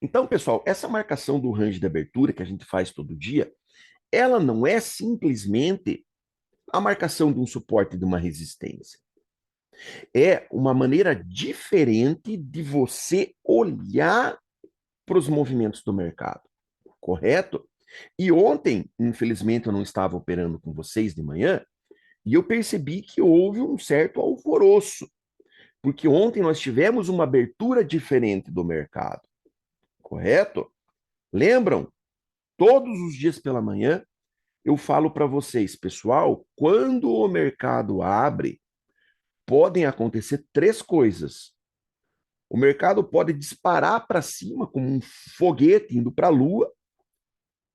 Então, pessoal, essa marcação do range de abertura que a gente faz todo dia, ela não é simplesmente a marcação de um suporte e de uma resistência. É uma maneira diferente de você olhar para os movimentos do mercado, correto? E ontem, infelizmente, eu não estava operando com vocês de manhã, e eu percebi que houve um certo alvoroço, porque ontem nós tivemos uma abertura diferente do mercado, correto? Lembram? Todos os dias pela manhã, eu falo para vocês, pessoal, quando o mercado abre, podem acontecer três coisas. O mercado pode disparar para cima como um foguete indo para a lua,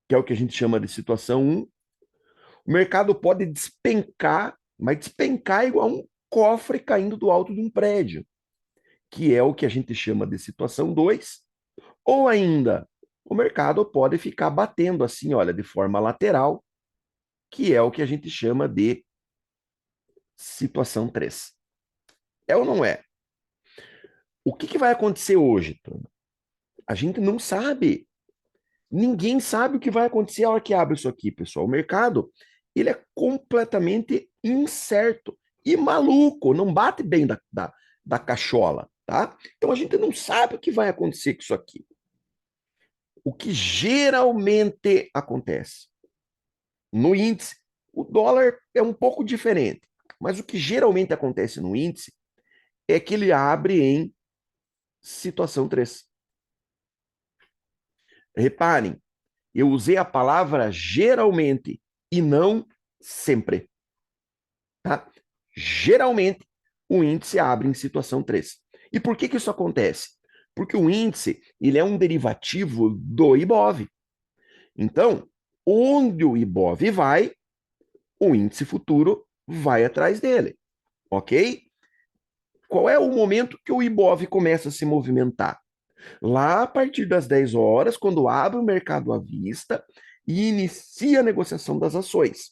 que é o que a gente chama de situação um. O mercado pode despencar, mas despencar igual um cofre caindo do alto de um prédio, que é o que a gente chama de situação 2. Ou ainda, o mercado pode ficar batendo assim, olha, de forma lateral, que é o que a gente chama de situação 3. É ou não é? O que vai acontecer hoje, turma? A gente não sabe. Ninguém sabe o que vai acontecer a hora que abre isso aqui, pessoal. O mercado, ele é completamente incerto e maluco, não bate bem da cachola, tá? Então a gente não sabe o que vai acontecer com isso aqui. O que geralmente acontece no índice, o dólar é um pouco diferente, mas o que geralmente acontece no índice é que ele abre em situação 3. Reparem, eu usei a palavra geralmente e não sempre, tá? Geralmente, o índice abre em situação 3. E por que isso acontece? Porque o índice, ele é um derivativo do Ibov. Então, onde o Ibov vai, o índice futuro vai atrás dele, ok? Qual é o momento que o Ibov começa a se movimentar? Lá a partir das 10 horas, quando abre o mercado à vista e inicia a negociação das ações.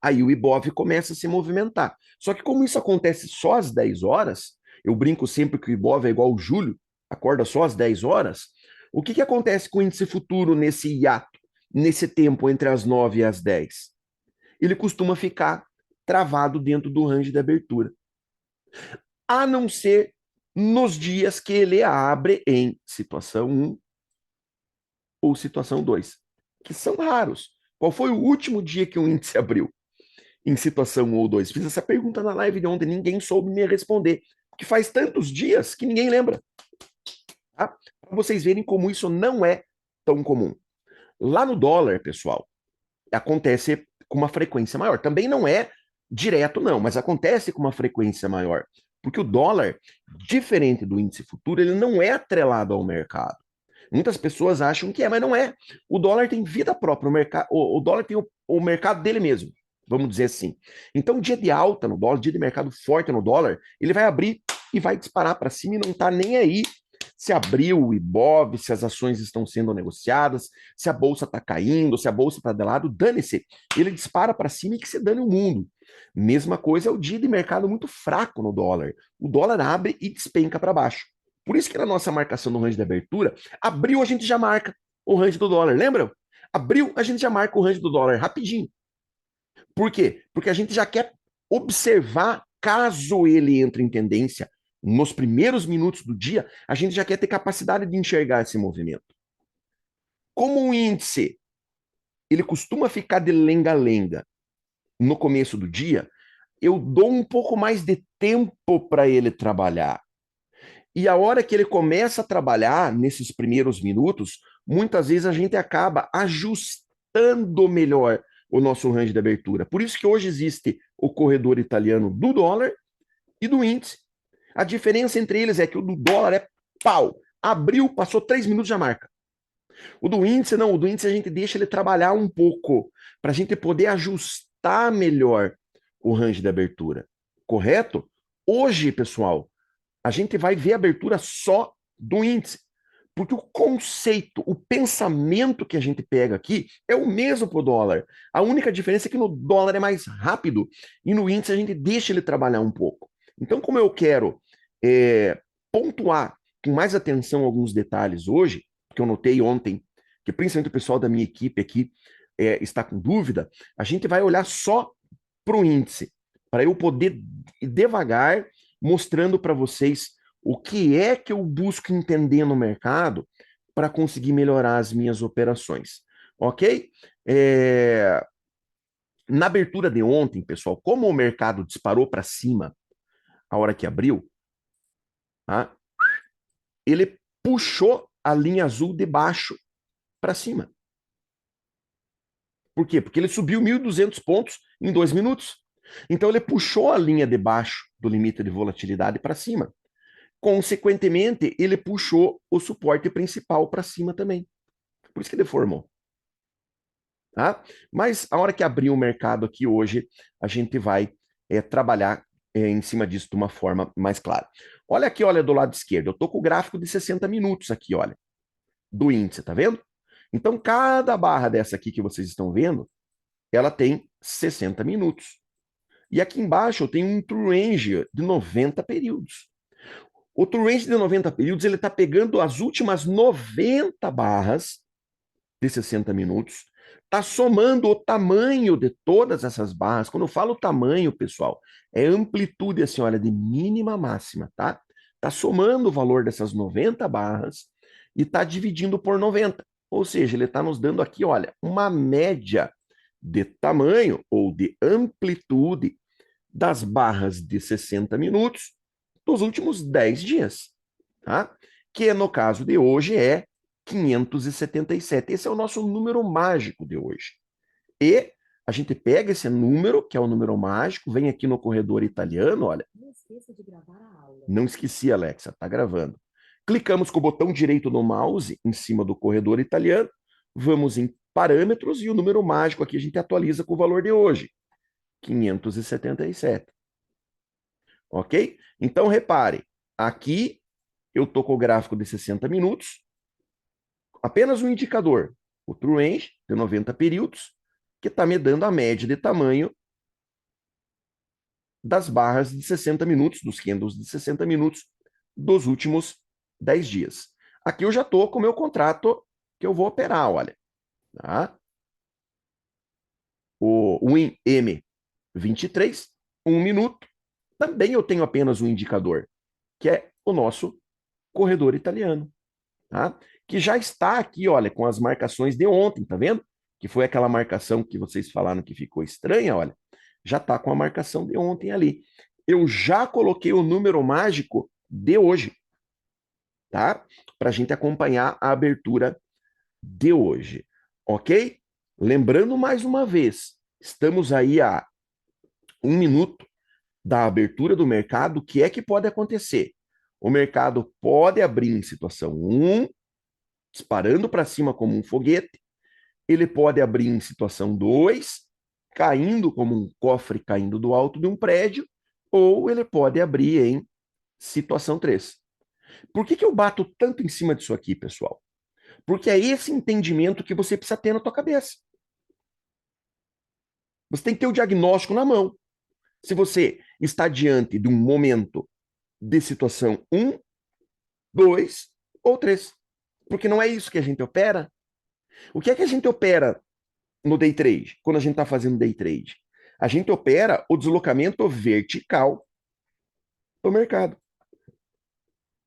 Aí o Ibov começa a se movimentar. Só que como isso acontece só às 10 horas, eu brinco sempre que o Ibov é igual o Júlio, acorda só às 10 horas, o que acontece com o índice futuro nesse hiato, nesse tempo entre as 9 e as 10? Ele costuma ficar travado dentro do range de abertura. A não ser nos dias que ele abre em situação um ou situação 2, que são raros. Qual foi o último dia que o índice abriu em situação 1 ou 2? Fiz essa pergunta na live de ontem, ninguém soube me responder, porque faz tantos dias que ninguém lembra. Tá? Para vocês verem como isso não é tão comum. Lá no dólar, pessoal, acontece com uma frequência maior. Também não é direto, não, mas acontece com uma frequência maior. Porque o dólar, diferente do índice futuro, ele não é atrelado ao mercado. Muitas pessoas acham que é, mas não é. O dólar tem vida própria, o dólar tem o mercado dele mesmo, vamos dizer assim. Então, dia de alta no dólar, dia de mercado forte no dólar, ele vai abrir e vai disparar para cima e não está nem aí se abriu o Ibov, se as ações estão sendo negociadas, se a bolsa está caindo, se a bolsa está de lado, dane-se. Ele dispara para cima e que se dane o mundo. Mesma coisa é o dia de mercado muito fraco no dólar. O dólar abre e despenca para baixo. Por isso que na nossa marcação no range de abertura, abriu a gente já marca o range do dólar, lembram? Abriu a gente já marca o range do dólar rapidinho. Por quê? Porque a gente já quer observar caso ele entre em tendência nos primeiros minutos do dia, a gente já quer ter capacidade de enxergar esse movimento. Como o índice ele costuma ficar de lenga-lenga no começo do dia, eu dou um pouco mais de tempo para ele trabalhar. E a hora que ele começa a trabalhar, nesses primeiros minutos, muitas vezes a gente acaba ajustando melhor o nosso range de abertura. Por isso que hoje existe o corredor italiano do dólar e do índice. A diferença entre eles é que o do dólar é pau. Abriu, passou 3 minutos já marca. O do índice, não. O do índice a gente deixa ele trabalhar um pouco para a gente poder ajustar melhor o range de abertura. Correto? Hoje, pessoal, a gente vai ver a abertura só do índice. Porque o conceito, o pensamento que a gente pega aqui é o mesmo para o dólar. A única diferença é que no dólar é mais rápido e no índice a gente deixa ele trabalhar um pouco. Então, como eu quero pontuar com mais atenção alguns detalhes hoje, porque eu notei ontem, que principalmente o pessoal da minha equipe aqui está com dúvida, a gente vai olhar só para o índice, para eu poder ir devagar mostrando para vocês o que é que eu busco entender no mercado para conseguir melhorar as minhas operações. Ok? Na abertura de ontem, pessoal, como o mercado disparou para cima a hora que abriu, tá? Ele puxou a linha azul de baixo para cima. Por quê? Porque ele subiu 1.200 pontos em 2 minutos. Então ele puxou a linha de baixo do limite de volatilidade para cima. Consequentemente, ele puxou o suporte principal para cima também. Por isso que deformou. Tá? Mas a hora que abrir o mercado aqui hoje, a gente vai trabalhar em cima disso de uma forma mais clara. Olha aqui, olha do lado esquerdo. Eu estou com o gráfico de 60 minutos aqui, olha, do índice, tá vendo? Então, cada barra dessa aqui que vocês estão vendo, ela tem 60 minutos. E aqui embaixo eu tenho um true range de 90 períodos. O true range de 90 períodos, ele está pegando as últimas 90 barras de 60 minutos, está somando o tamanho de todas essas barras. Quando eu falo tamanho, pessoal, é amplitude, assim, olha, de mínima a máxima, tá? Está somando o valor dessas 90 barras e está dividindo por 90. Ou seja, ele está nos dando aqui, olha, uma média de tamanho ou de amplitude das barras de 60 minutos dos últimos 10 dias, tá? Que no caso de hoje é 577. Esse é o nosso número mágico de hoje. E a gente pega esse número, que é o número mágico, vem aqui no corredor italiano, olha. Não esqueça de gravar a aula. Não esqueci, Alexa, tá gravando. Clicamos com o botão direito do mouse em cima do corredor italiano, vamos em parâmetros e o número mágico aqui a gente atualiza com o valor de hoje, 577. Ok? Então, repare, aqui eu estou com o gráfico de 60 minutos, apenas um indicador, o true range de 90 períodos, que está me dando a média de tamanho das barras de 60 minutos, dos candles de 60 minutos dos últimos 10 dias. Aqui eu já estou com o meu contrato que eu vou operar, olha. Tá? O WinM23, 1 minuto, também eu tenho apenas um indicador, que é o nosso corredor italiano. Tá? Que já está aqui, olha, com as marcações de ontem, tá vendo? Que foi aquela marcação que vocês falaram que ficou estranha, olha. Já está com a marcação de ontem ali. Eu já coloquei o número mágico de hoje, tá? Para a gente acompanhar a abertura de hoje, ok? Lembrando mais uma vez, estamos aí a 1 minuto da abertura do mercado. O que é que pode acontecer? O mercado pode abrir em situação 1, disparando para cima como um foguete. Ele pode abrir em situação 2, caindo como um cofre caindo do alto de um prédio, ou ele pode abrir em situação 3. Por que eu bato tanto em cima disso aqui, pessoal? Porque é esse entendimento que você precisa ter na tua cabeça. Você tem que ter o diagnóstico na mão. Se você está diante de um momento de situação 1, 2 ou 3. Porque não é isso que a gente opera. O que é que a gente opera no day trade, quando a gente está fazendo day trade? A gente opera o deslocamento vertical do mercado.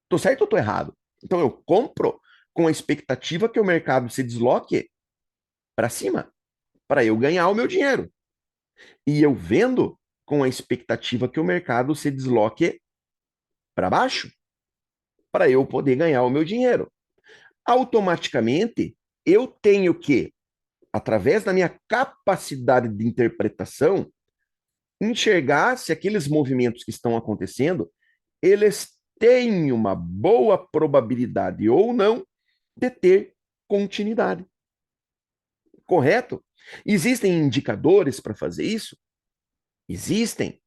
Tô certo ou tô errado? Então eu compro com a expectativa que o mercado se desloque para cima, para eu ganhar o meu dinheiro. E eu vendo com a expectativa que o mercado se desloque para baixo, para eu poder ganhar o meu dinheiro. Automaticamente, eu tenho que, através da minha capacidade de interpretação, enxergar se aqueles movimentos que estão acontecendo, eles têm uma boa probabilidade ou não de ter continuidade. Correto? Existem indicadores para fazer isso? Existem.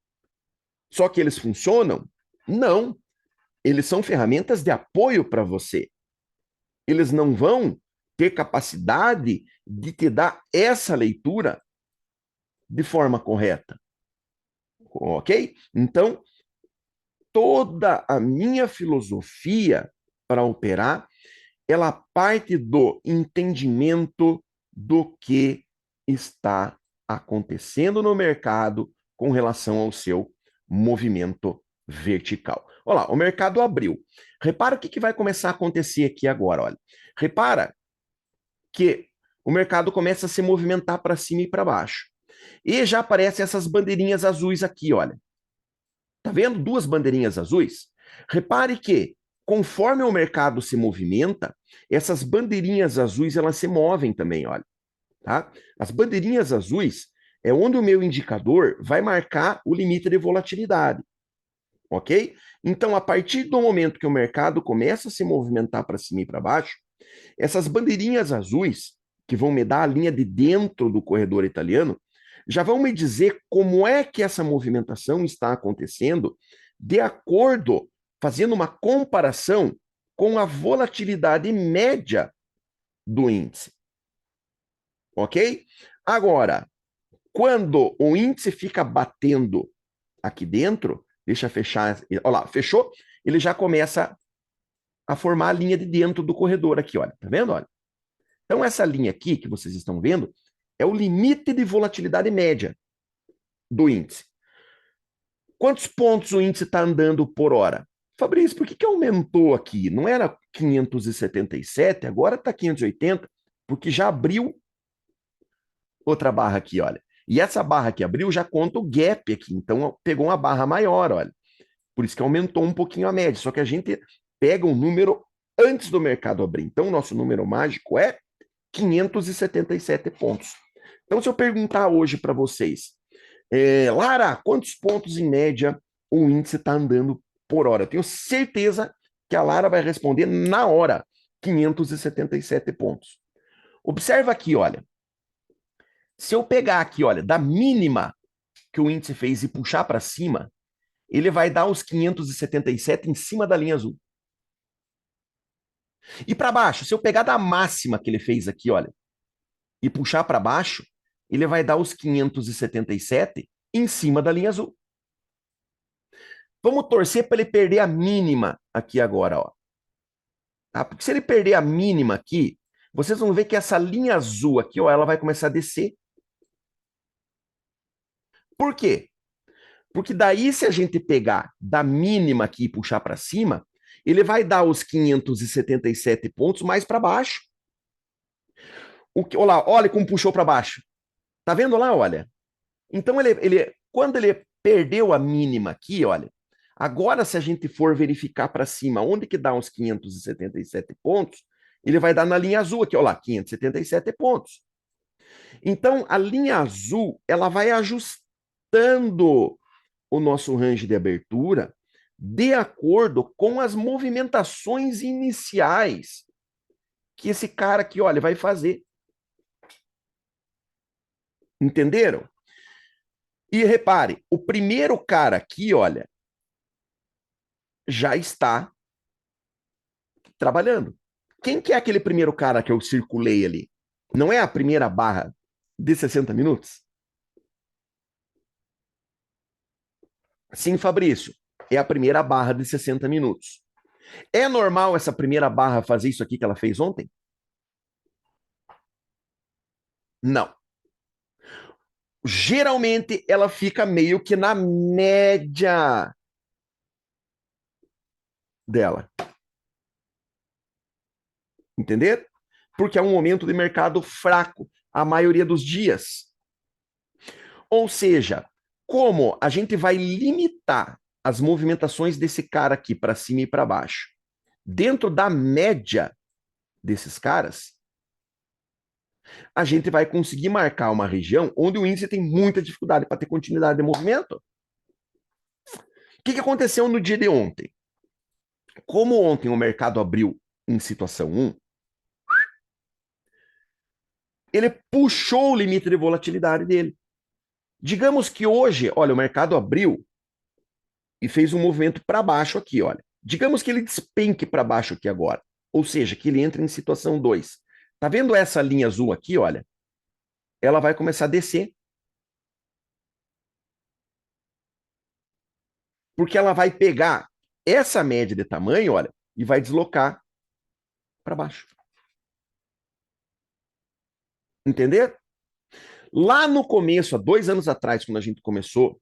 Só que eles funcionam? Não. Eles são ferramentas de apoio para você. Eles não vão ter capacidade de te dar essa leitura de forma correta. Ok? Então, toda a minha filosofia para operar, ela parte do entendimento do que está acontecendo no mercado com relação ao seu movimento vertical. Olha lá, o mercado abriu. Repara o que vai começar a acontecer aqui agora, olha. Repara que o mercado começa a se movimentar para cima e para baixo. E já aparecem essas bandeirinhas azuis aqui, olha. Tá vendo? Duas bandeirinhas azuis? Repare que, conforme o mercado se movimenta, essas bandeirinhas azuis elas se movem também, olha. Tá? As bandeirinhas azuis é onde o meu indicador vai marcar o limite de volatilidade. Ok? Então, a partir do momento que o mercado começa a se movimentar para cima e para baixo, essas bandeirinhas azuis, que vão me dar a linha de dentro do corredor italiano, já vão me dizer como é que essa movimentação está acontecendo, de acordo, fazendo uma comparação com a volatilidade média do índice. Ok? Agora, quando o índice fica batendo aqui dentro, deixa eu fechar, olha lá, fechou? Ele já começa a formar a linha de dentro do corredor aqui, olha, tá vendo? Olha. Então, essa linha aqui que vocês estão vendo é o limite de volatilidade média do índice. Quantos pontos o índice está andando por hora? Fabrício, por que aumentou aqui? Não era 577, agora está 580, porque já abriu outra barra aqui, olha. E essa barra que abriu já conta o gap aqui, então pegou uma barra maior, olha. Por isso que aumentou um pouquinho a média, só que a gente pega um número antes do mercado abrir. Então, o nosso número mágico é 577 pontos. Então, se eu perguntar hoje para vocês, Lara, quantos pontos em média o índice está andando por hora? Eu tenho certeza que a Lara vai responder na hora, 577 pontos. Observa aqui, olha. Se eu pegar aqui, olha, da mínima que o índice fez e puxar para cima, ele vai dar os 577 em cima da linha azul. E para baixo, se eu pegar da máxima que ele fez aqui, olha, e puxar para baixo, ele vai dar os 577 em cima da linha azul. Vamos torcer para ele perder a mínima aqui agora, ó. Tá? Porque se ele perder a mínima aqui, vocês vão ver que essa linha azul aqui, ó, ela vai começar a descer. Por quê? Porque daí, se a gente pegar da mínima aqui e puxar para cima, ele vai dar os 577 pontos mais para baixo. Olha, olha como puxou para baixo. Tá vendo lá, olha? Então, quando ele perdeu a mínima aqui, olha, agora se a gente for verificar para cima onde que dá uns 577 pontos, ele vai dar na linha azul aqui, olha lá, 577 pontos. Então, a linha azul, ela vai ajustando o nosso range de abertura de acordo com as movimentações iniciais que esse cara aqui, olha, vai fazer. Entenderam? E repare, o primeiro cara aqui, olha, já está trabalhando. Quem que é aquele primeiro cara que eu circulei ali? Não é a primeira barra de 60 minutos? Sim, Fabrício, é a primeira barra de 60 minutos. É normal essa primeira barra fazer isso aqui que ela fez ontem? Não. Geralmente ela fica meio que na média dela. Entender? Porque é um momento de mercado fraco a maioria dos dias. Ou seja, como a gente vai limitar as movimentações desse cara aqui para cima e para baixo, dentro da média desses caras, a gente vai conseguir marcar uma região onde o índice tem muita dificuldade para ter continuidade de movimento. O que aconteceu no dia de ontem? Como ontem o mercado abriu em situação 1, ele puxou o limite de volatilidade dele. Digamos que hoje, olha, o mercado abriu e fez um movimento para baixo aqui, olha. Digamos que ele despenque para baixo aqui agora. Ou seja, que ele entre em situação 2. Tá vendo essa linha azul aqui, olha? Ela vai começar a descer. Porque ela vai pegar essa média de tamanho, olha, e vai deslocar para baixo. Entender? Lá no começo, há 2 anos atrás, quando a gente começou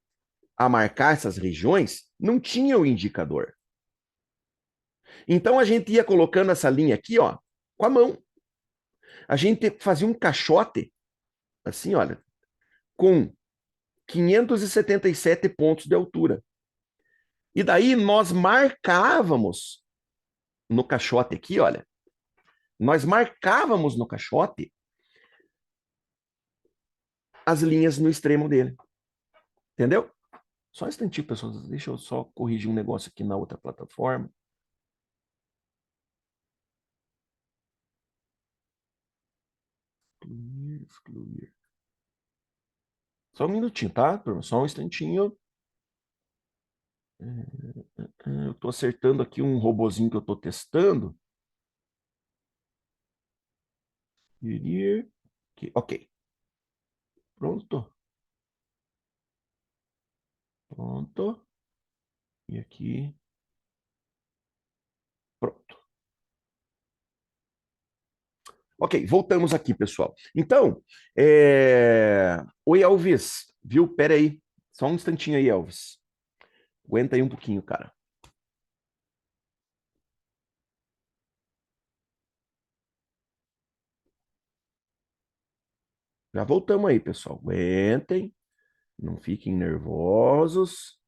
a marcar essas regiões, não tinha o indicador. Então a gente ia colocando essa linha aqui, ó, com a mão. A gente fazia um caixote, assim, olha, com 577 pontos de altura. E daí nós marcávamos no caixote aqui, olha, nós marcávamos no caixote as linhas no extremo dele. Entendeu? Só um instantinho, pessoal. Deixa eu só corrigir um negócio aqui na outra plataforma. Excluir, excluir. Só um minutinho, tá, turma? Só um instantinho. Eu tô acertando aqui um robozinho que eu tô testando. Ok. Pronto. Pronto. E aqui. Pronto. Ok, voltamos aqui, pessoal. Então, Oi, Elvis. Viu? Pera aí. Só um instantinho aí, Elvis. Aguenta aí um pouquinho, cara. Já voltamos aí, pessoal. Aguentem. Não fiquem nervosos.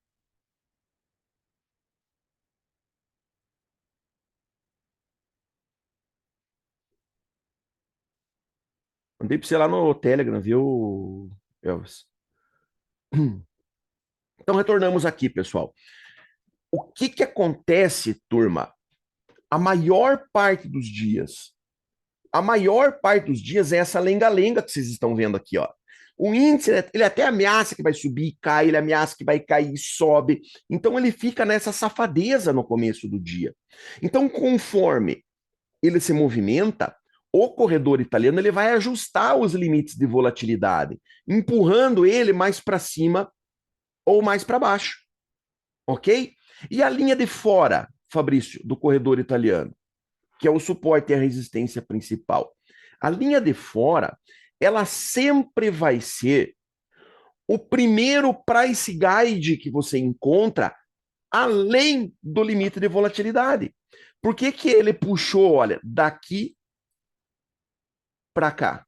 Mandei pra você lá no Telegram, viu, Elvis? Então, retornamos aqui, pessoal. O que que acontece, turma? A maior parte dos dias, a maior parte dos dias é essa lenga-lenga que vocês estão vendo aqui, ó. O índice, ele até ameaça que vai subir e cai, ele ameaça que vai cair e sobe. Então, ele fica nessa safadeza no começo do dia. Então, conforme ele se movimenta, o corredor italiano ele vai ajustar os limites de volatilidade, empurrando ele mais para cima ou mais para baixo, ok? E a linha de fora, Fabrício, do corredor italiano, que é o suporte e a resistência principal. A linha de fora, ela sempre vai ser o primeiro price guide que você encontra além do limite de volatilidade. Por que que ele puxou, olha, daqui para cá?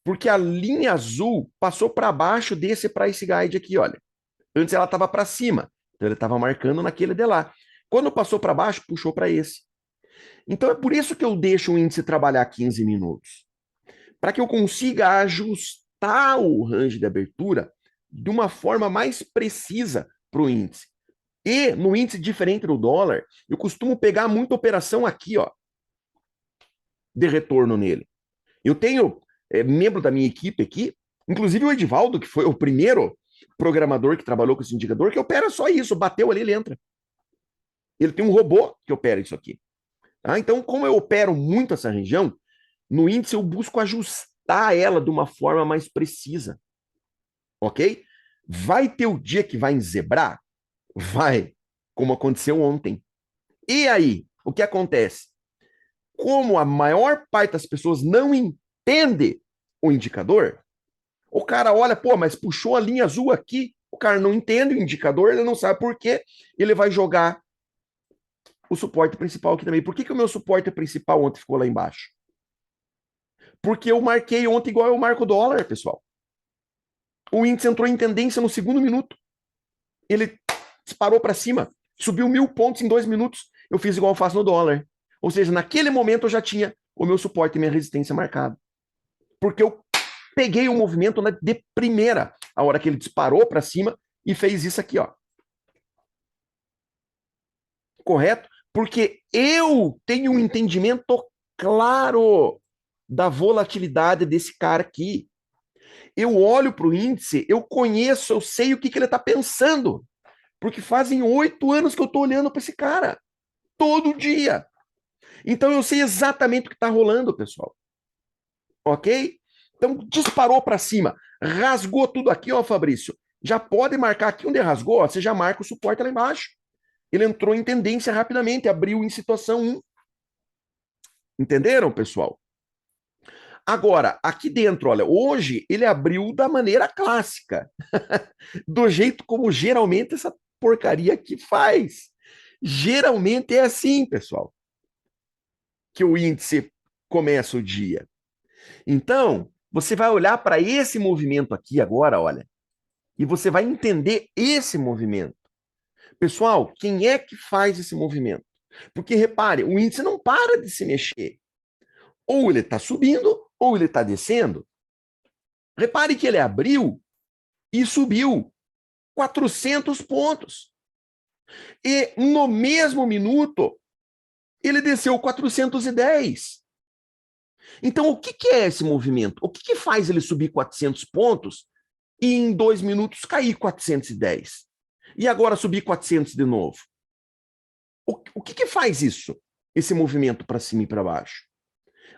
Porque a linha azul passou para baixo desse price guide aqui, olha. Antes ela estava para cima, então ele estava marcando naquele de lá. Quando passou para baixo, puxou para esse. Então é por isso que eu deixo o índice trabalhar 15 minutos. Para que eu consiga ajustar o range de abertura de uma forma mais precisa para o índice. E no índice diferente do dólar, eu costumo pegar muita operação aqui, ó, de retorno nele. Eu tenho membro da minha equipe aqui, inclusive o Edivaldo, que foi o primeiro programador que trabalhou com esse indicador, que opera só isso, bateu ali, ele entra. Ele tem um robô que opera isso aqui. Tá? Então, como eu opero muito essa região, no índice eu busco ajustar ela de uma forma mais precisa. Ok? Vai ter o dia que vai enzebrar? Vai, como aconteceu ontem. E aí, o que acontece? Como a maior parte das pessoas não entende o indicador, o cara olha, pô, mas puxou a linha azul aqui, o cara não entende o indicador, ele não sabe por quê, ele vai jogar o suporte principal aqui também. Por que que o meu suporte principal ontem ficou lá embaixo? Porque eu marquei ontem igual eu marco o dólar, pessoal. O índice entrou em tendência no segundo minuto. Ele disparou para cima, subiu 1.000 pontos em 2 minutos. Eu fiz igual eu faço no dólar. Ou seja, naquele momento eu já tinha o meu suporte e minha resistência marcado. Porque eu peguei o movimento de primeira, a hora que ele disparou para cima e fez isso aqui, ó. Correto? Porque eu tenho um entendimento claro da volatilidade desse cara aqui. Eu olho para o índice, eu conheço, eu sei o que ele está pensando. Porque fazem 8 anos que eu estou olhando para esse cara. Todo dia. Então eu sei exatamente o que está rolando, pessoal. Ok? Então disparou para cima, rasgou tudo aqui, ó, Fabrício. Já pode marcar aqui onde rasgou, ó, você já marca o suporte lá embaixo. ele entrou em tendência rapidamente, abriu em situação 1. Entenderam, pessoal? Agora, aqui dentro, olha, hoje ele abriu da maneira clássica, do jeito como geralmente essa porcaria aqui faz. Geralmente é assim, pessoal, que o índice começa o dia. Então, você vai olhar para esse movimento aqui agora, olha, e você vai entender esse movimento. Pessoal, quem é que faz esse movimento? Porque repare, o índice não para de se mexer. Ou ele está subindo, ou ele está descendo. Repare que ele abriu e subiu 400 pontos. E no mesmo minuto, ele desceu 410. Então, o que é esse movimento? O que faz ele subir 400 pontos e em 2 minutos cair 410? E agora subir 400 de novo? O que faz isso? Esse movimento para cima e para baixo?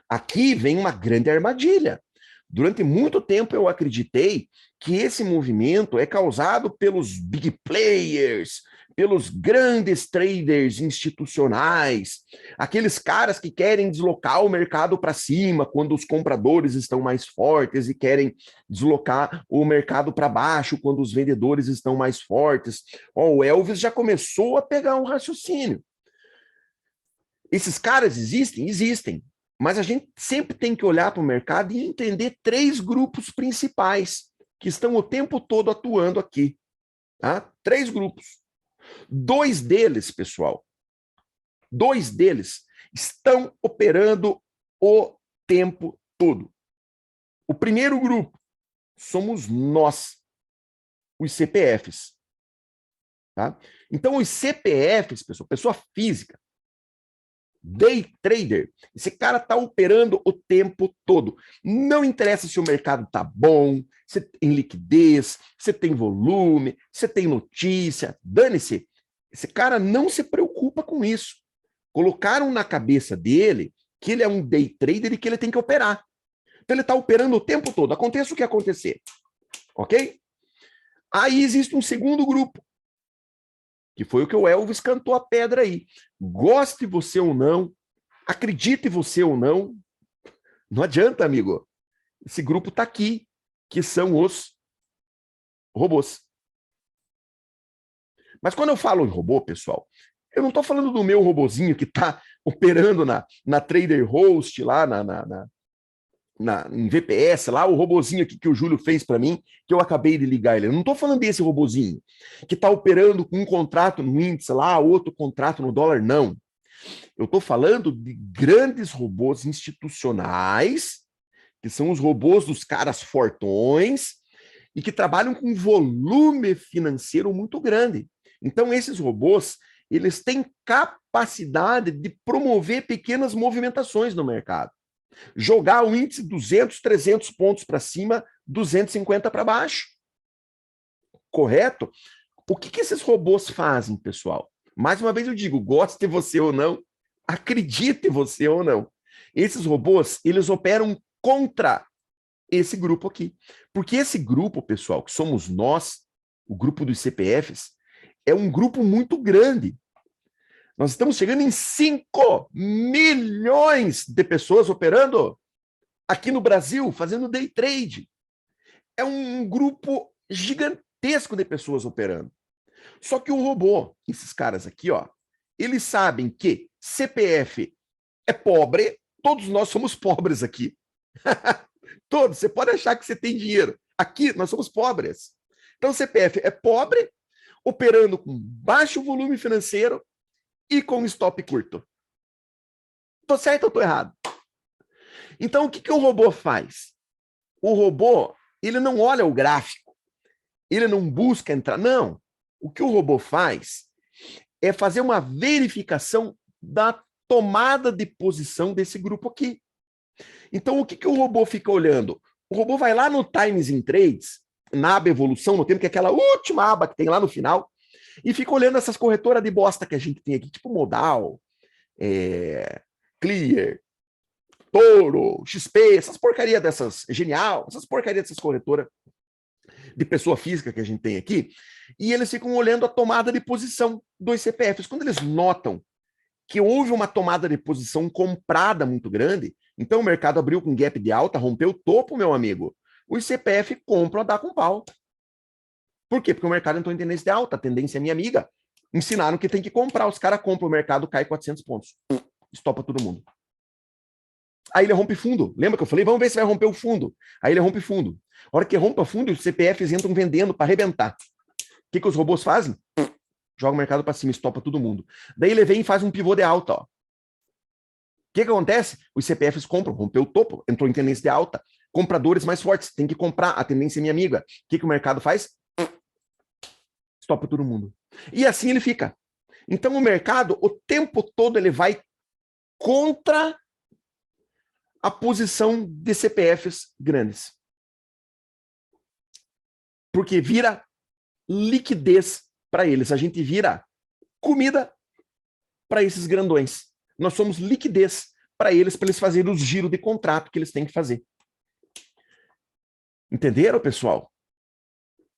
Aqui vem uma grande armadilha. Durante muito tempo eu acreditei que esse movimento é causado pelos big players, pelos grandes traders institucionais, aqueles caras que querem deslocar o mercado para cima quando os compradores estão mais fortes e querem deslocar o mercado para baixo quando os vendedores estão mais fortes. O Elvis já começou a pegar um raciocínio. Esses caras existem? Existem. Mas a gente sempre tem que olhar para o mercado e entender 3 grupos principais que estão o tempo todo atuando aqui. Tá? 3 grupos. 2 deles, pessoal, 2 deles estão operando o tempo todo. O primeiro grupo somos nós, os CPFs. Tá? Então, os CPFs, pessoal, pessoa física, day trader, esse cara está operando o tempo todo. Não interessa se o mercado está bom, se tem liquidez, se tem volume, se tem notícia, dane-se. Esse cara não se preocupa com isso. Colocaram na cabeça dele que ele é um day trader e que ele tem que operar. Então ele está operando o tempo todo, aconteça o que acontecer. Ok? Aí existe um segundo grupo, que foi o que o Elvis cantou a pedra aí. Goste você ou não, acredite você ou não, não adianta, amigo. Esse grupo está aqui, que são os robôs. Mas quando eu falo em robô, pessoal, eu não estou falando do meu robozinho que está operando na Trader Host, lá em VPS, lá o robozinho aqui que o Júlio fez para mim, que eu acabei de ligar ele. Eu não estou falando desse robozinho que está operando com um contrato no índice lá, outro contrato no dólar, não. Eu estou falando de grandes robôs institucionais, que são os robôs dos caras fortões e que trabalham com volume financeiro muito grande. Então, esses robôs, eles têm capacidade de promover pequenas movimentações no mercado. Jogar o índice 200, 300 pontos para cima, 250 para baixo. Correto? O que esses robôs fazem, pessoal? Mais uma vez eu digo, goste você ou não, acredite você ou não. Esses robôs, eles operam contra esse grupo aqui. Porque esse grupo, pessoal, que somos nós, o grupo dos CPFs, é um grupo muito grande. Nós estamos chegando em 5 milhões de pessoas operando aqui no Brasil, fazendo day trade. É um grupo gigantesco de pessoas operando. Só que o robô, esses caras aqui, ó, eles sabem que CPF é pobre, todos nós somos pobres aqui. Todos, você pode achar que você tem dinheiro. Aqui nós somos pobres. Então, CPF é pobre, operando com baixo volume financeiro e com stop curto. Tô certo ou tô errado? Então, o que o robô faz? O robô, ele não olha o gráfico, ele não busca entrar, não. O que o robô faz é fazer uma verificação da tomada de posição desse grupo aqui. Então, o que o robô fica olhando? O robô vai lá no Times in Trades, na aba evolução, no tempo, que é aquela última aba que tem lá no final, e fica olhando essas corretoras de bosta que a gente tem aqui, tipo Modal, Clear, Toro, XP, essas porcarias dessas, Genial, essas porcarias dessas corretoras. de pessoa física que a gente tem aqui, e eles ficam olhando a tomada de posição dos CPFs. Quando eles notam que houve uma tomada de posição comprada muito grande, então o mercado abriu com gap de alta, rompeu o topo, meu amigo, os CPF compram a dar com pau. Por quê? Porque o mercado entrou em tendência de alta, a tendência é minha amiga. Ensinaram que tem que comprar, os caras compram, o mercado cai 400 pontos. Estopa todo mundo. Aí ele rompe fundo. Lembra que eu falei? Vamos ver se vai romper o fundo. Aí ele rompe fundo. A hora que rompa fundo, os CPFs entram vendendo para arrebentar. O que os robôs fazem? Joga o mercado para cima, estopa todo mundo. Daí ele vem e faz um pivô de alta. Ó. O que acontece? Os CPFs compram, rompeu o topo, entrou em tendência de alta. Compradores mais fortes, tem que comprar, a tendência é minha amiga. O que o mercado faz? Estopa todo mundo. E assim ele fica. Então o mercado, o tempo todo, ele vai contra a posição de CPFs grandes. Porque vira liquidez para eles. A gente vira comida para esses grandões. Nós somos liquidez para eles fazerem os giros de contrato que eles têm que fazer. Entenderam, pessoal?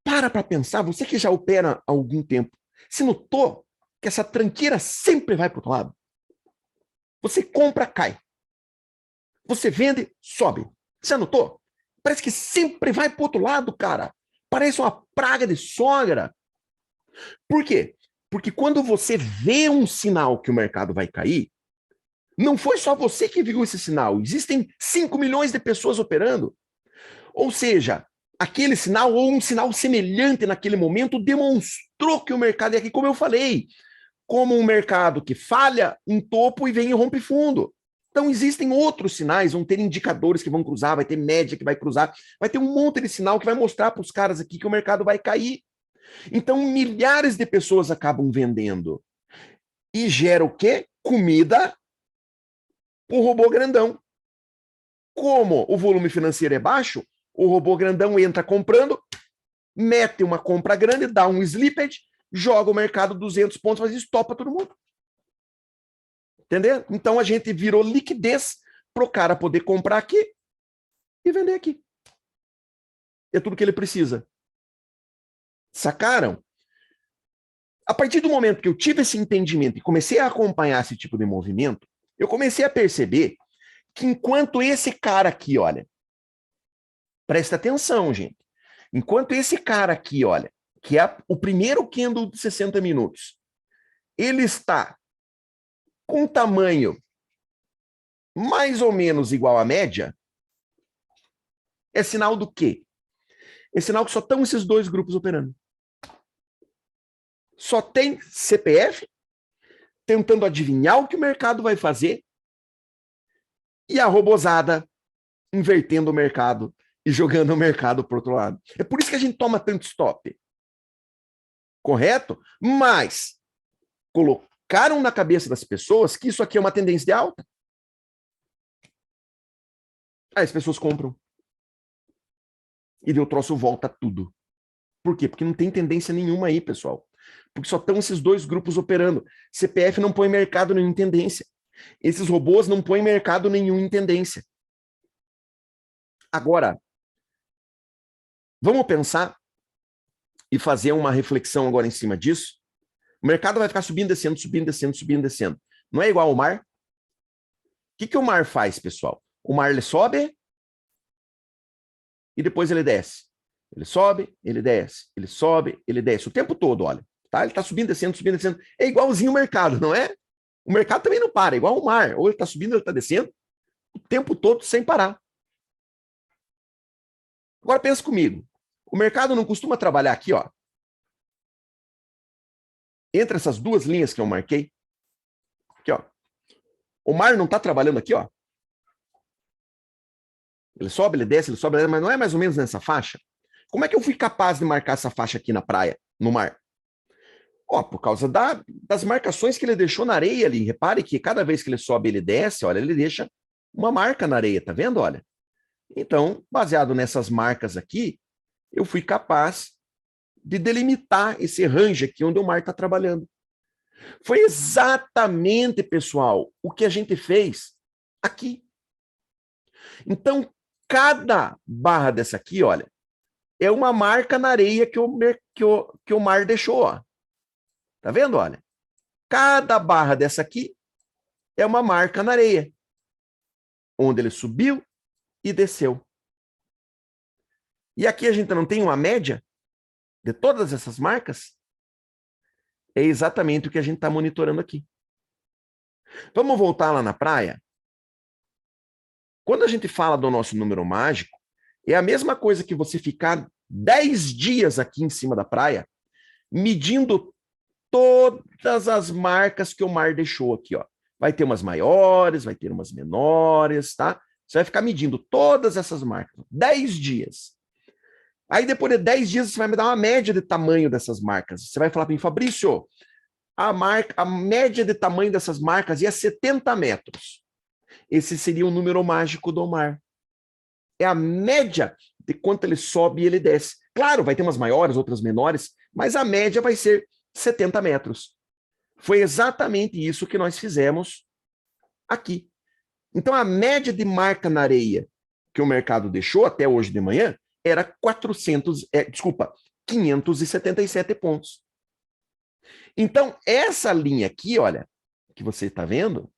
Para pensar, você que já opera há algum tempo, se notou que essa tranqueira sempre vai para o outro lado? Você compra, cai. Você vende, sobe. Você anotou? Parece que sempre vai para o outro lado, cara. Parece uma praga de sogra. Por quê? Porque quando você vê um sinal que o mercado vai cair, não foi só você que viu esse sinal. Existem 5 milhões de pessoas operando. Ou seja, aquele sinal ou um sinal semelhante naquele momento demonstrou que o mercado é aqui, como eu falei, como um mercado que falha um topo e vem e rompe fundo. Então existem outros sinais, vão ter indicadores que vão cruzar, vai ter média que vai cruzar, vai ter um monte de sinal que vai mostrar para os caras aqui que o mercado vai cair. Então milhares de pessoas acabam vendendo. E gera o quê? Comida para o robô grandão. Como o volume financeiro é baixo, o robô grandão entra comprando, mete uma compra grande, dá um slippage, joga o mercado 200 pontos, mas estopa todo mundo. Entendeu? Então a gente virou liquidez para o cara poder comprar aqui e vender aqui. É tudo que ele precisa. Sacaram? A partir do momento que eu tive esse entendimento e comecei a acompanhar esse tipo de movimento, eu comecei a perceber que enquanto esse cara aqui, olha, presta atenção, gente. Enquanto esse cara aqui, olha, que é o primeiro candle de 60 minutos, ele está com um tamanho mais ou menos igual à média, é sinal do quê? É sinal que só estão esses dois grupos operando. Só tem CPF tentando adivinhar o que o mercado vai fazer e a robozada invertendo o mercado e jogando o mercado para o outro lado. É por isso que a gente toma tanto stop. Correto? Mas colocaram na cabeça das pessoas que isso aqui é uma tendência de alta. Aí as pessoas compram. E o troço volta tudo. Por quê? Porque não tem tendência nenhuma aí, pessoal. Porque só estão esses dois grupos operando. CPF não põe mercado nenhum em tendência. Esses robôs não põem mercado nenhum em tendência. Agora, vamos pensar e fazer uma reflexão agora em cima disso. O mercado vai ficar subindo, descendo, subindo, descendo, subindo, descendo. Não é igual ao mar? O que o mar faz, pessoal? O mar ele sobe e depois ele desce. Ele sobe, ele desce, ele sobe, ele desce. O tempo todo, olha. Tá? Ele está subindo, descendo, descendo. É igualzinho o mercado, não é? O mercado também não para, é igual o mar. Ou ele está subindo, ou ele está descendo, o tempo todo sem parar. Agora pensa comigo. O mercado não costuma trabalhar aqui, ó. Entre essas duas linhas que eu marquei. Aqui, ó. O mar não está trabalhando aqui, ó. Ele sobe, ele desce, mas não é mais ou menos nessa faixa? Como é que eu fui capaz de marcar essa faixa aqui na praia, no mar? Ó, por causa das marcações que ele deixou na areia ali. Repare que cada vez que ele sobe, ele desce, olha, ele deixa uma marca na areia, tá vendo? Olha. Então, baseado nessas marcas aqui, eu fui capaz de delimitar esse range aqui onde o mar está trabalhando. Foi exatamente, pessoal, o que a gente fez aqui. Então, cada barra dessa aqui, olha, é uma marca na areia que o mar deixou. Ó. Tá vendo? Olha. Cada barra dessa aqui é uma marca na areia, onde ele subiu e desceu. E aqui a gente não tem uma média de todas essas marcas? É exatamente o que a gente está monitorando aqui. Vamos voltar lá na praia? Quando a gente fala do nosso número mágico, é a mesma coisa que você ficar 10 dias aqui em cima da praia, medindo todas as marcas que o mar deixou aqui, ó. Vai ter umas maiores, vai ter umas menores, tá? Você vai ficar medindo todas essas marcas. 10 dias. Aí depois de 10 dias você vai me dar uma média de tamanho dessas marcas. Você vai falar para mim, Fabrício, a média de tamanho dessas marcas ia 70 metros. Esse seria o número mágico do mar. É a média de quanto ele sobe e ele desce. Claro, vai ter umas maiores, outras menores, mas a média vai ser 70 metros. Foi exatamente isso que nós fizemos aqui. Então, a média de marca na areia que o mercado deixou até hoje de manhã era 577 pontos. Então, essa linha aqui, olha, que você está vendo,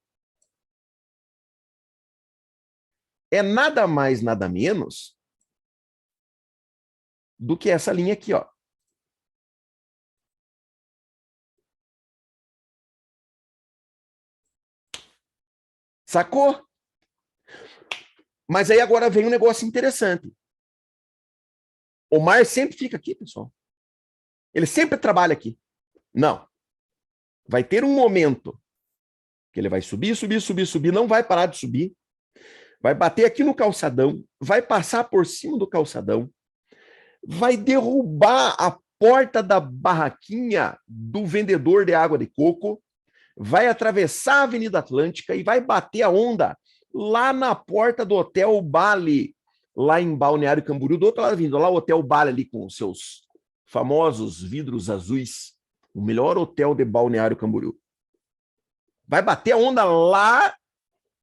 é nada mais, nada menos do que essa linha aqui, ó. Sacou? Mas aí agora vem um negócio interessante. O mar sempre fica aqui, pessoal. Ele sempre trabalha aqui. Não. Vai ter um momento que ele vai subir, subir, subir, subir, não vai parar de subir. Vai bater aqui no calçadão, vai passar por cima do calçadão, vai derrubar a porta da barraquinha do vendedor de água de coco, vai atravessar a Avenida Atlântica e vai bater a onda lá na porta do Hotel Bali, lá em Balneário Camboriú, do outro lado vindo, lá o Hotel Bali ali com os seus famosos vidros azuis, o melhor hotel de Balneário Camboriú. Vai bater a onda lá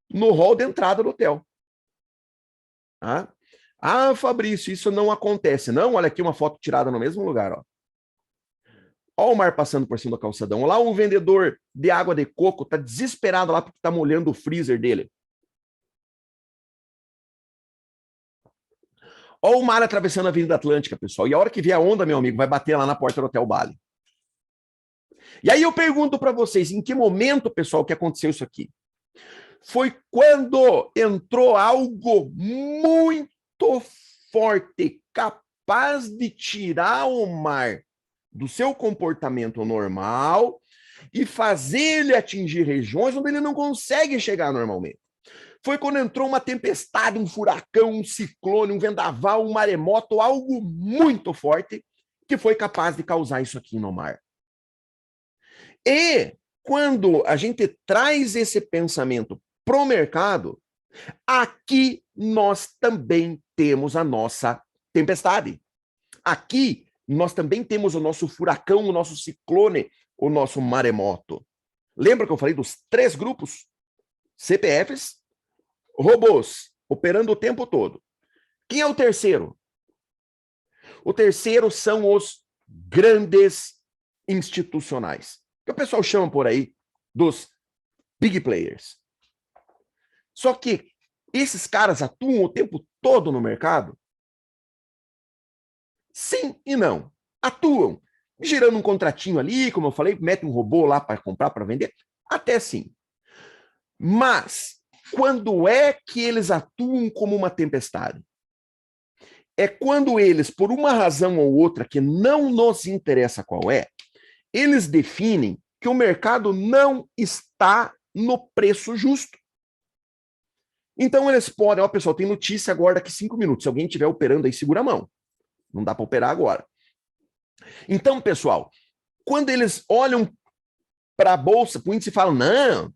no hall de entrada do hotel. Ah, Fabrício, isso não acontece. Não, olha aqui uma foto tirada no mesmo lugar, ó. Olha o mar passando por cima do calçadão. Lá o vendedor de água de coco tá desesperado lá porque tá molhando o freezer dele. Olha o mar atravessando a Avenida Atlântica, pessoal. E a hora que vier a onda, meu amigo, vai bater lá na porta do Hotel Bali. E aí eu pergunto para vocês, em que momento, pessoal, que aconteceu isso aqui? Foi quando entrou algo muito forte, capaz de tirar o mar do seu comportamento normal e fazer ele atingir regiões onde ele não consegue chegar normalmente. Foi quando entrou uma tempestade, um furacão, um ciclone, um vendaval, um maremoto, algo muito forte que foi capaz de causar isso aqui no mar. E quando a gente traz esse pensamento para o mercado, aqui nós também temos a nossa tempestade. Aqui nós também temos o nosso furacão, o nosso ciclone, o nosso maremoto. Lembra que eu falei dos 3 grupos? CPFs, robôs, operando o tempo todo. Quem é o terceiro? O terceiro são os grandes institucionais, que o pessoal chama por aí dos big players. Só que esses caras atuam o tempo todo no mercado? Sim e não. Atuam, girando um contratinho ali, como eu falei, mete um robô lá para comprar, para vender, até sim. Mas quando é que eles atuam como uma tempestade? É quando eles, por uma razão ou outra que não nos interessa qual é, eles definem que o mercado não está no preço justo. Então eles podem, ó, pessoal, tem notícia agora daqui 5 minutos. Se alguém estiver operando aí, segura a mão. Não dá para operar agora. Então, pessoal, quando eles olham para a bolsa, o índice e falam, não,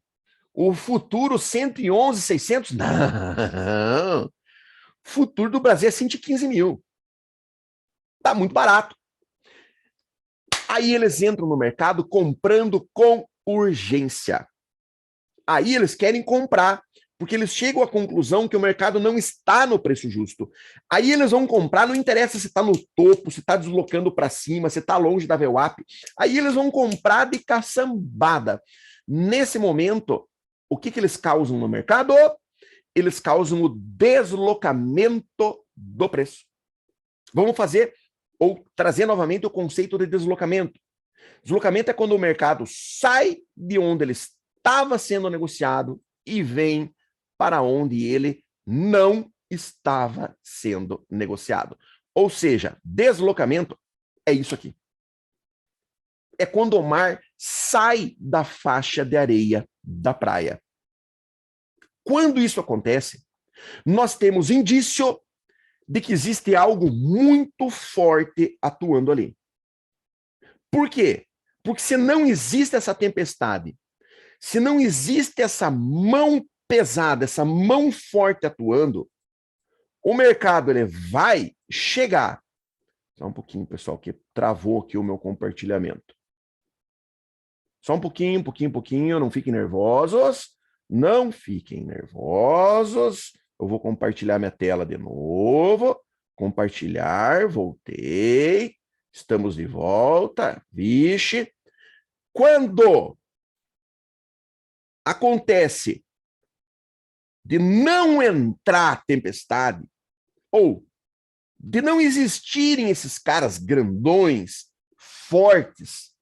o futuro 111.600, não. O futuro do Brasil é 115 mil. Tá muito barato. Aí eles entram no mercado comprando com urgência. Aí eles querem comprar Porque eles chegam à conclusão que o mercado não está no preço justo. Aí eles vão comprar, não interessa se está no topo, se está deslocando para cima, se está longe da VWAP. Aí eles vão comprar de caçambada. Nesse momento, o que eles causam no mercado? Eles causam o deslocamento do preço. Vamos fazer ou trazer novamente o conceito de deslocamento. Deslocamento é quando o mercado sai de onde ele estava sendo negociado e vem para onde ele não estava sendo negociado. Ou seja, deslocamento é isso aqui. É quando o mar sai da faixa de areia da praia. Quando isso acontece, nós temos indício de que existe algo muito forte atuando ali. Por quê? Porque se não existe essa tempestade, se não existe essa mão pesada, essa mão forte atuando, o mercado ele vai chegar. Só um pouquinho, pessoal, que travou aqui o meu compartilhamento. Só um pouquinho, não fiquem nervosos. Não fiquem nervosos. Eu vou compartilhar minha tela de novo. Compartilhar, voltei. Estamos de volta. Vixe. Quando acontece de não entrar tempestade, ou de não existirem esses caras grandões, fortes,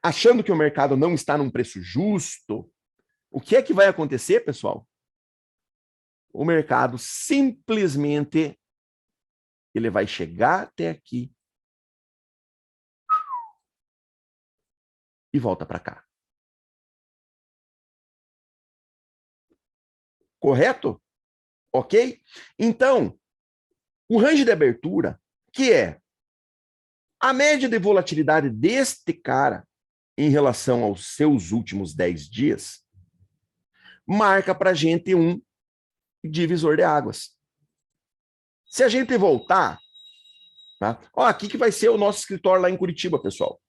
achando que o mercado não está num preço justo, o que é que vai acontecer, pessoal? O mercado simplesmente ele vai chegar até aqui e volta para cá. Correto? Ok? Então, o range de abertura, que é a média de volatilidade deste cara em relação aos seus últimos 10 dias, marca para a gente um divisor de águas. Se a gente voltar, tá? Ó, aqui que vai ser o nosso escritório lá em Curitiba, pessoal.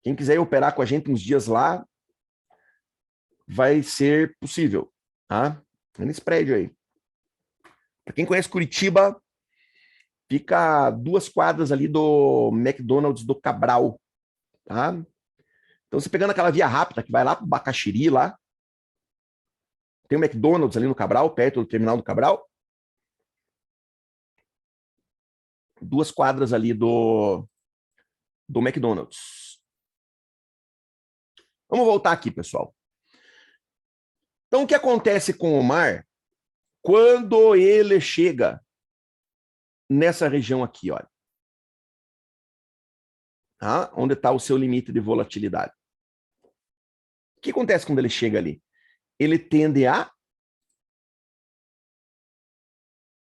Quem quiser operar com a gente uns dias lá, vai ser possível, tá? É nesse prédio aí. Para quem conhece Curitiba, fica a 2 quadras ali do McDonald's do Cabral, tá? Então, você pegando aquela via rápida que vai lá para o Bacaxiri, lá, tem o McDonald's ali no Cabral, perto do terminal do Cabral. 2 quadras ali do McDonald's. Vamos voltar aqui, pessoal. Então, o que acontece com o mar quando ele chega nessa região aqui, olha? Tá? Onde está o seu limite de volatilidade? O que acontece quando ele chega ali? Ele tende a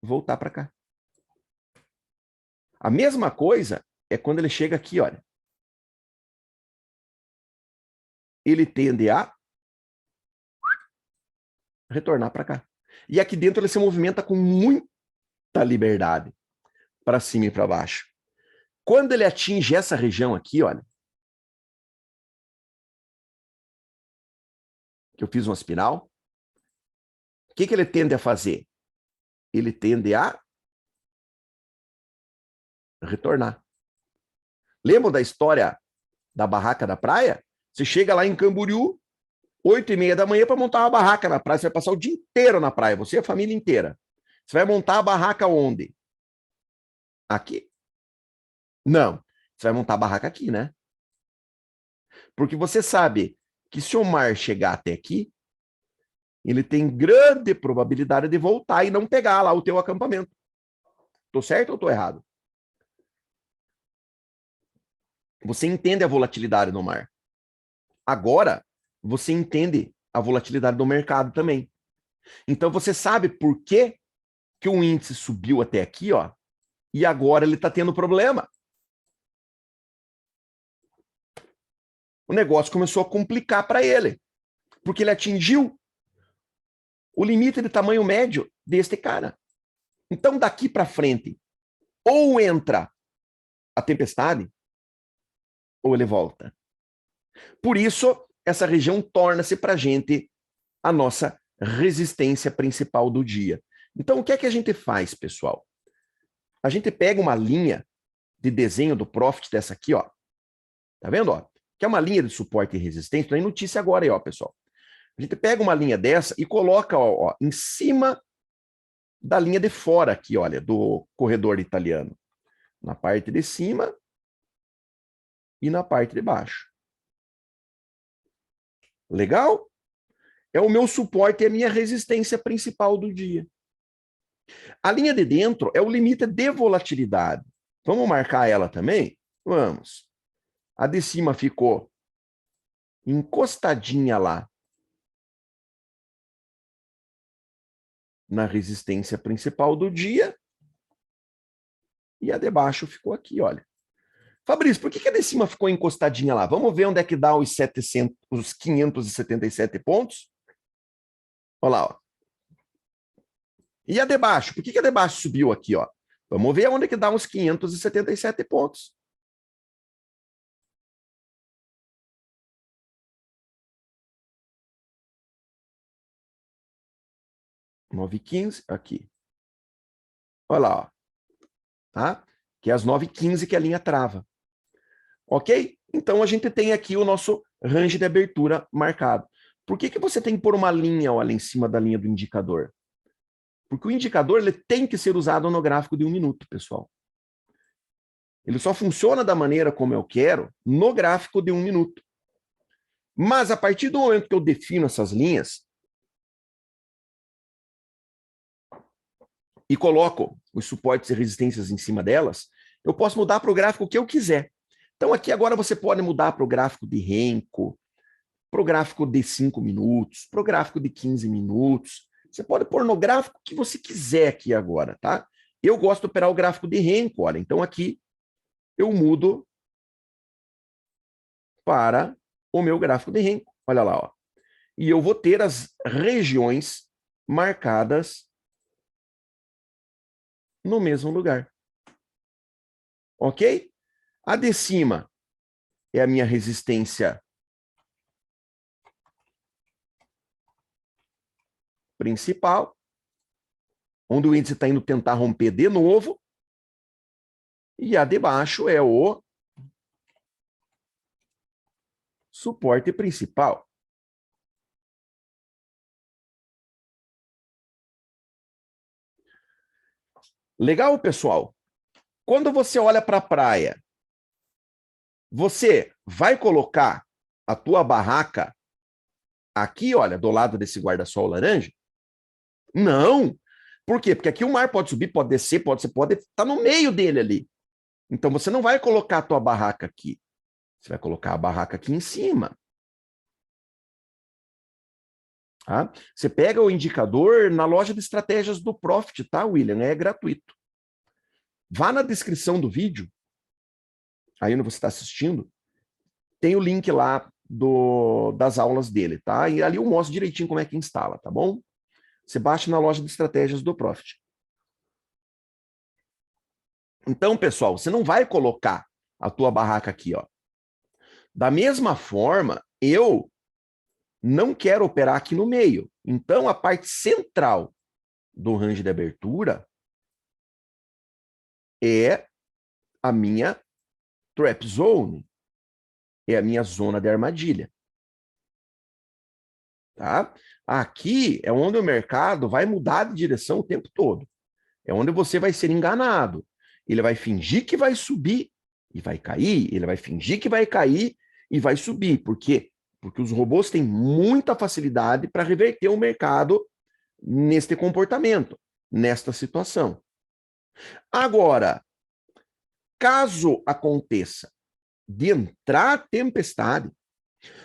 voltar para cá. A mesma coisa é quando ele chega aqui, olha. Ele tende a retornar para cá. E aqui dentro ele se movimenta com muita liberdade, para cima e para baixo. Quando ele atinge essa região aqui, olha, que eu fiz uma espiral, o que ele tende a fazer? Ele tende a retornar. Lembram da história da barraca da praia? Você chega lá em Camboriú, 8h30 da manhã para montar uma barraca na praia. Você vai passar o dia inteiro na praia, você e a família inteira. Você vai montar a barraca onde? Aqui? Não. Você vai montar a barraca aqui, né? Porque você sabe que se o mar chegar até aqui, ele tem grande probabilidade de voltar e não pegar lá o teu acampamento. Tô certo ou tô errado? Você entende a volatilidade no mar. Agora, você entende a volatilidade do mercado também. Então, você sabe por que o índice subiu até aqui, ó, e agora ele está tendo problema. O negócio começou a complicar para ele, porque ele atingiu o limite de tamanho médio deste cara. Então, daqui para frente, ou entra a tempestade, ou ele volta. Por isso, essa região torna-se para a gente a nossa resistência principal do dia. Então, o que é que a gente faz, pessoal? A gente pega uma linha de desenho do Profit dessa aqui, ó. Tá vendo, ó? Que é uma linha de suporte e resistência. Tem notícia agora aí, ó, pessoal. A gente pega uma linha dessa e coloca, ó, em cima da linha de fora aqui, olha, do corredor italiano. Na parte de cima e na parte de baixo. Legal? É o meu suporte e a minha resistência principal do dia. A linha de dentro é o limite de volatilidade. Vamos marcar ela também? Vamos. A de cima ficou encostadinha lá na resistência principal do dia. E a de baixo ficou aqui, olha. Fabrício, por que a de cima ficou encostadinha lá? Vamos ver onde é que dá os 577 pontos? Olha lá, ó. E a de baixo? Por que a de baixo subiu aqui, ó? Vamos ver onde é que dá uns 577 pontos. Nove h 15 aqui. Olha lá, ó. Tá? Que é às 9h15 que a linha trava. Ok? Então a gente tem aqui o nosso range de abertura marcado. Por que você tem que pôr uma linha, olha, em cima da linha do indicador? Porque o indicador ele tem que ser usado no gráfico de 1 minuto, pessoal. Ele só funciona da maneira como eu quero no gráfico de 1 minuto. Mas a partir do momento que eu defino essas linhas e coloco os suportes e resistências em cima delas, eu posso mudar para o gráfico que eu quiser. Então aqui agora você pode mudar para o gráfico de Renko, para o gráfico de 5 minutos, para o gráfico de 15 minutos. Você pode pôr no gráfico que você quiser aqui agora, tá? Eu gosto de operar o gráfico de Renko, olha. Então aqui eu mudo para o meu gráfico de Renko. Olha lá, ó. E eu vou ter as regiões marcadas no mesmo lugar. Ok? A de cima é a minha resistência principal, onde o índice está indo tentar romper de novo. E a de baixo é o suporte principal. Legal, pessoal? Quando você olha para a praia, você vai colocar a tua barraca aqui, olha, do lado desse guarda-sol laranja? Não. Por quê? Porque aqui o mar pode subir, pode descer, você pode estar no meio dele ali. Então você não vai colocar a tua barraca aqui. Você vai colocar a barraca aqui em cima. Tá? Você pega o indicador na loja de estratégias do Profit, tá, William? É gratuito. Vá na descrição do vídeo, aí onde você está assistindo, tem o link lá das aulas dele, tá? E ali eu mostro direitinho como é que instala, tá bom? Você baixa na loja de estratégias do Profit. Então, pessoal, você não vai colocar a tua barraca aqui, ó. Da mesma forma, eu não quero operar aqui no meio. Então, a parte central do range de abertura é a minha trap zone, é a minha zona de armadilha. Tá? Aqui é onde o mercado vai mudar de direção o tempo todo. É onde você vai ser enganado. Ele vai fingir que vai subir e vai cair, ele vai fingir que vai cair e vai subir. Por quê? Porque os robôs têm muita facilidade para reverter o mercado neste comportamento, nesta situação. Agora, caso aconteça de entrar tempestade,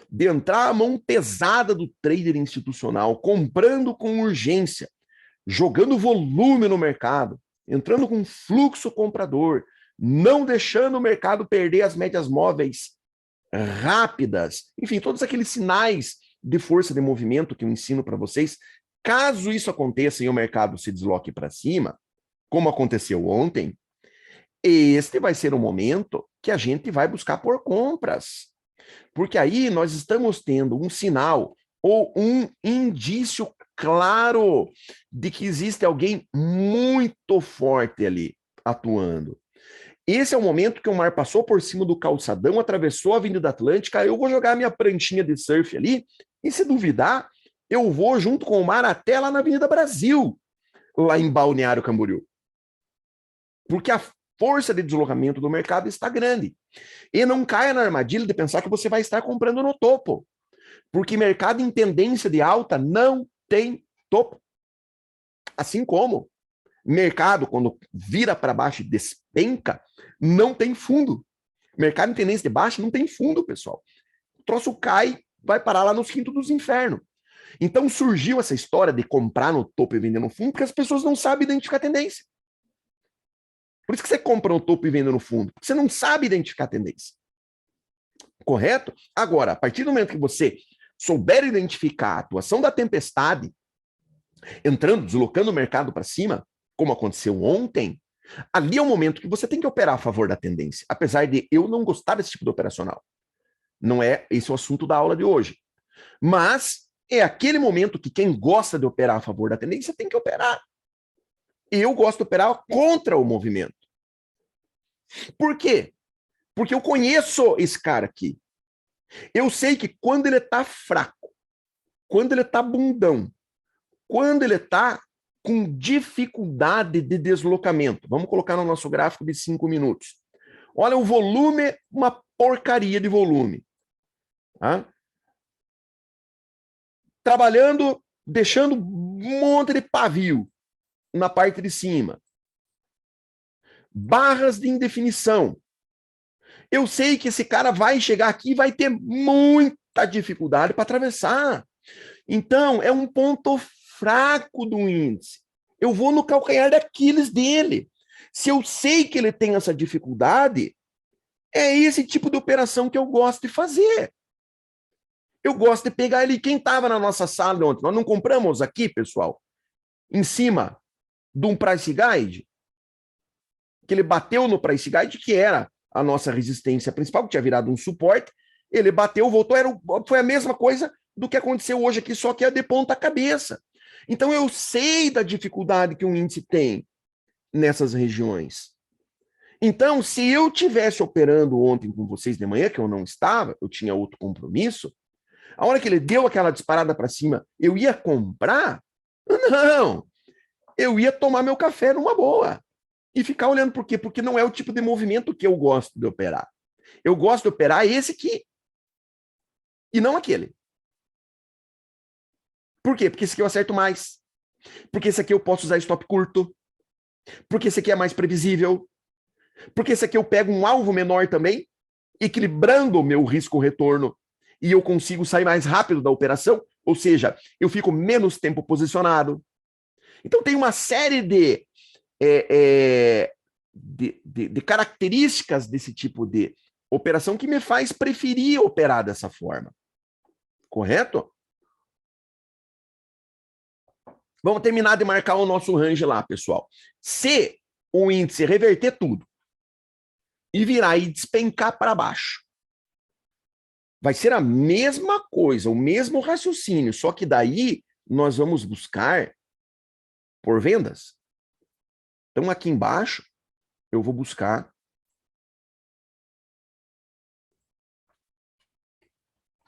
de entrar a mão pesada do trader institucional, comprando com urgência, jogando volume no mercado, entrando com fluxo comprador, não deixando o mercado perder as médias móveis rápidas, enfim, todos aqueles sinais de força de movimento que eu ensino para vocês, caso isso aconteça e o mercado se desloque para cima, como aconteceu ontem, este vai ser o momento que a gente vai buscar por compras. Porque aí nós estamos tendo um sinal ou um indício claro de que existe alguém muito forte ali atuando. Esse é o momento que o mar passou por cima do calçadão, atravessou a Avenida Atlântica. Eu vou jogar minha pranchinha de surf ali, e se duvidar, eu vou junto com o mar até lá na Avenida Brasil, lá em Balneário Camboriú. Porque a força de deslocamento do mercado está grande. E não caia na armadilha de pensar que você vai estar comprando no topo. Porque mercado em tendência de alta não tem topo. Assim como mercado, quando vira para baixo e despenca, não tem fundo. Mercado em tendência de baixa não tem fundo, pessoal. O troço cai, vai parar lá nos quintos dos infernos. Então surgiu essa história de comprar no topo e vender no fundo, porque as pessoas não sabem identificar a tendência. Por isso que você compra no topo e vende no fundo, porque você não sabe identificar a tendência. Correto? Agora, a partir do momento que você souber identificar a atuação da tempestade, entrando, deslocando o mercado para cima, como aconteceu ontem, ali é o momento que você tem que operar a favor da tendência, apesar de eu não gostar desse tipo de operacional. Não é esse o assunto da aula de hoje. Mas é aquele momento que quem gosta de operar a favor da tendência tem que operar. Eu gosto de operar contra o movimento. Por quê? Porque eu conheço esse cara aqui. Eu sei que quando ele está fraco, quando ele está bundão, quando ele está com dificuldade de deslocamento, vamos colocar no nosso gráfico de 5 minutos. Olha o volume, uma porcaria de volume. Tá? Trabalhando, deixando um monte de pavio na parte de cima. Barras de indefinição. Eu sei que esse cara vai chegar aqui e vai ter muita dificuldade para atravessar. Então, é um ponto fraco do índice. Eu vou no calcanhar de Aquiles dele. Se eu sei que ele tem essa dificuldade, é esse tipo de operação que eu gosto de fazer. Eu gosto de pegar ele. Quem estava na nossa sala ontem? Nós não compramos aqui, pessoal, em cima de um price guide, que ele bateu no price guide, que era a nossa resistência principal, que tinha virado um suporte. Ele bateu, voltou, foi a mesma coisa do que aconteceu hoje aqui, só que é de ponta cabeça. Então eu sei da dificuldade que o índice tem nessas regiões. Então, se eu tivesse operando ontem com vocês de manhã, que eu não estava, eu tinha outro compromisso, a hora que ele deu aquela disparada para cima, eu ia comprar? Não! Eu ia tomar meu café numa boa. E ficar olhando por quê? Porque não é o tipo de movimento que eu gosto de operar. Eu gosto de operar esse aqui. E não aquele. Por quê? Porque esse aqui eu acerto mais. Porque esse aqui eu posso usar stop curto. Porque esse aqui é mais previsível. Porque esse aqui eu pego um alvo menor também, equilibrando o meu risco-retorno. E eu consigo sair mais rápido da operação. Ou seja, eu fico menos tempo posicionado. Então tem uma série de características desse tipo de operação que me faz preferir operar dessa forma. Correto? Vamos terminar de marcar o nosso range lá, pessoal. Se o índice reverter tudo e virar e despencar para baixo, vai ser a mesma coisa, o mesmo raciocínio, só que daí nós vamos buscar por vendas. Então, aqui embaixo, eu vou buscar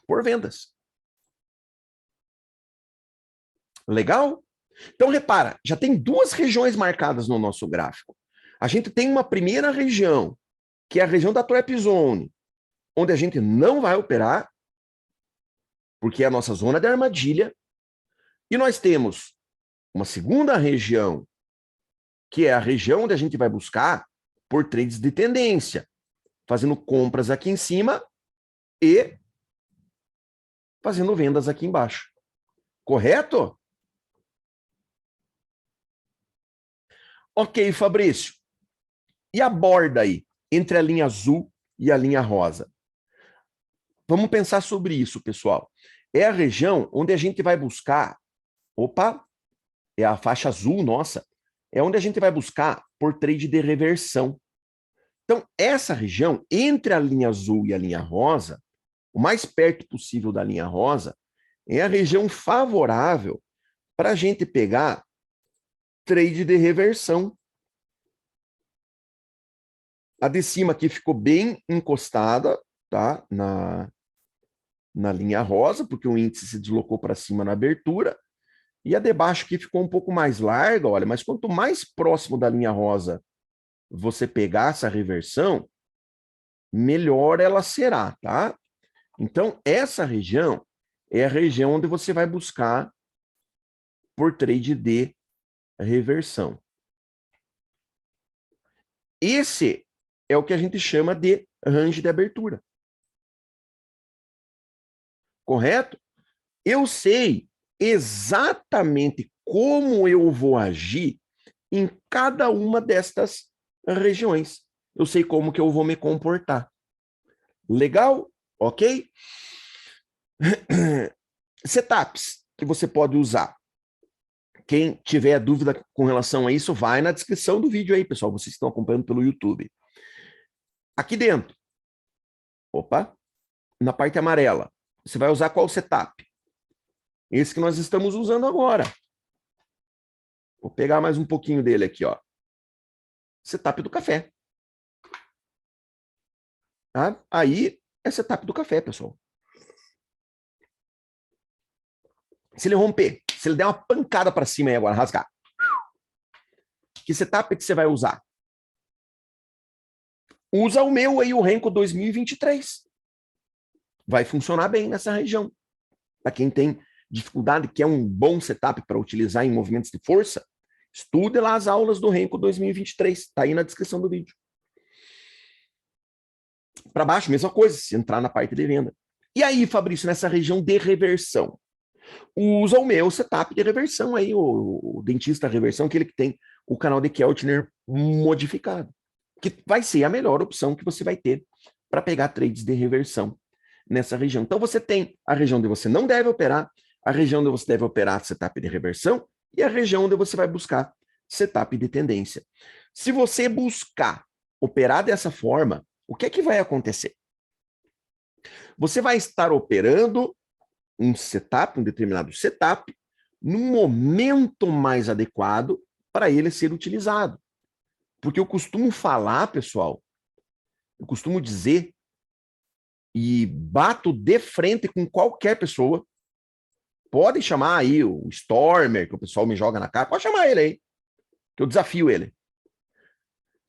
por vendas. Legal? Então, repara, já tem duas regiões marcadas no nosso gráfico. A gente tem uma primeira região, que é a região da trap zone, onde a gente não vai operar, porque é a nossa zona de armadilha. E nós temos uma segunda região, que é a região onde a gente vai buscar por trades de tendência, fazendo compras aqui em cima e fazendo vendas aqui embaixo. Correto? Ok, Fabrício. E a borda aí, entre a linha azul e a linha rosa? Vamos pensar sobre isso, pessoal. É a região onde a gente vai buscar... Opa! É a faixa azul, nossa. É onde a gente vai buscar por trade de reversão. Então, essa região, entre a linha azul e a linha rosa, o mais perto possível da linha rosa, é a região favorável para a gente pegar trade de reversão. A de cima aqui ficou bem encostada, tá? Na linha rosa, porque o índice se deslocou para cima na abertura. E a de baixo aqui ficou um pouco mais larga, olha, mas quanto mais próximo da linha rosa você pegar essa reversão, melhor ela será, tá? Então, essa região é a região onde você vai buscar por trade de reversão. Esse é o que a gente chama de range de abertura. Correto? Eu sei exatamente como eu vou agir em cada uma destas regiões. Eu sei como que eu vou me comportar. Legal? Ok? Setups que você pode usar. Quem tiver dúvida com relação a isso, vai na descrição do vídeo aí, pessoal. Vocês estão acompanhando pelo YouTube. Aqui dentro. Opa. Na parte amarela. Você vai usar qual setup? Esse que nós estamos usando agora. Vou pegar mais um pouquinho dele aqui, ó. Setup do café. Tá? Aí é setup do café, pessoal. Se ele romper, se ele der uma pancada para cima aí agora, rasgar. Que setup que você vai usar? Usa o meu aí, o Renko 2023. Vai funcionar bem nessa região. Para quem tem dificuldade, que é um bom setup para utilizar em movimentos de força, estude lá as aulas do Renko 2023. Está aí na descrição do vídeo. Para baixo, mesma coisa, se entrar na parte de venda. E aí, Fabrício, nessa região de reversão? Usa o meu setup de reversão aí, o dentista reversão, aquele que tem o canal de Keltner modificado, que vai ser a melhor opção que você vai ter para pegar trades de reversão nessa região. Então você tem a região onde você não deve operar, a região onde você deve operar setup de reversão e a região onde você vai buscar setup de tendência. Se você buscar operar dessa forma, o que é que vai acontecer? Você vai estar operando um setup, um determinado setup, num momento mais adequado para ele ser utilizado. Porque eu costumo falar, pessoal, eu costumo dizer e bato de frente com qualquer pessoa. Podem chamar aí o Stormer, que o pessoal me joga na cara, pode chamar ele aí, que eu desafio ele.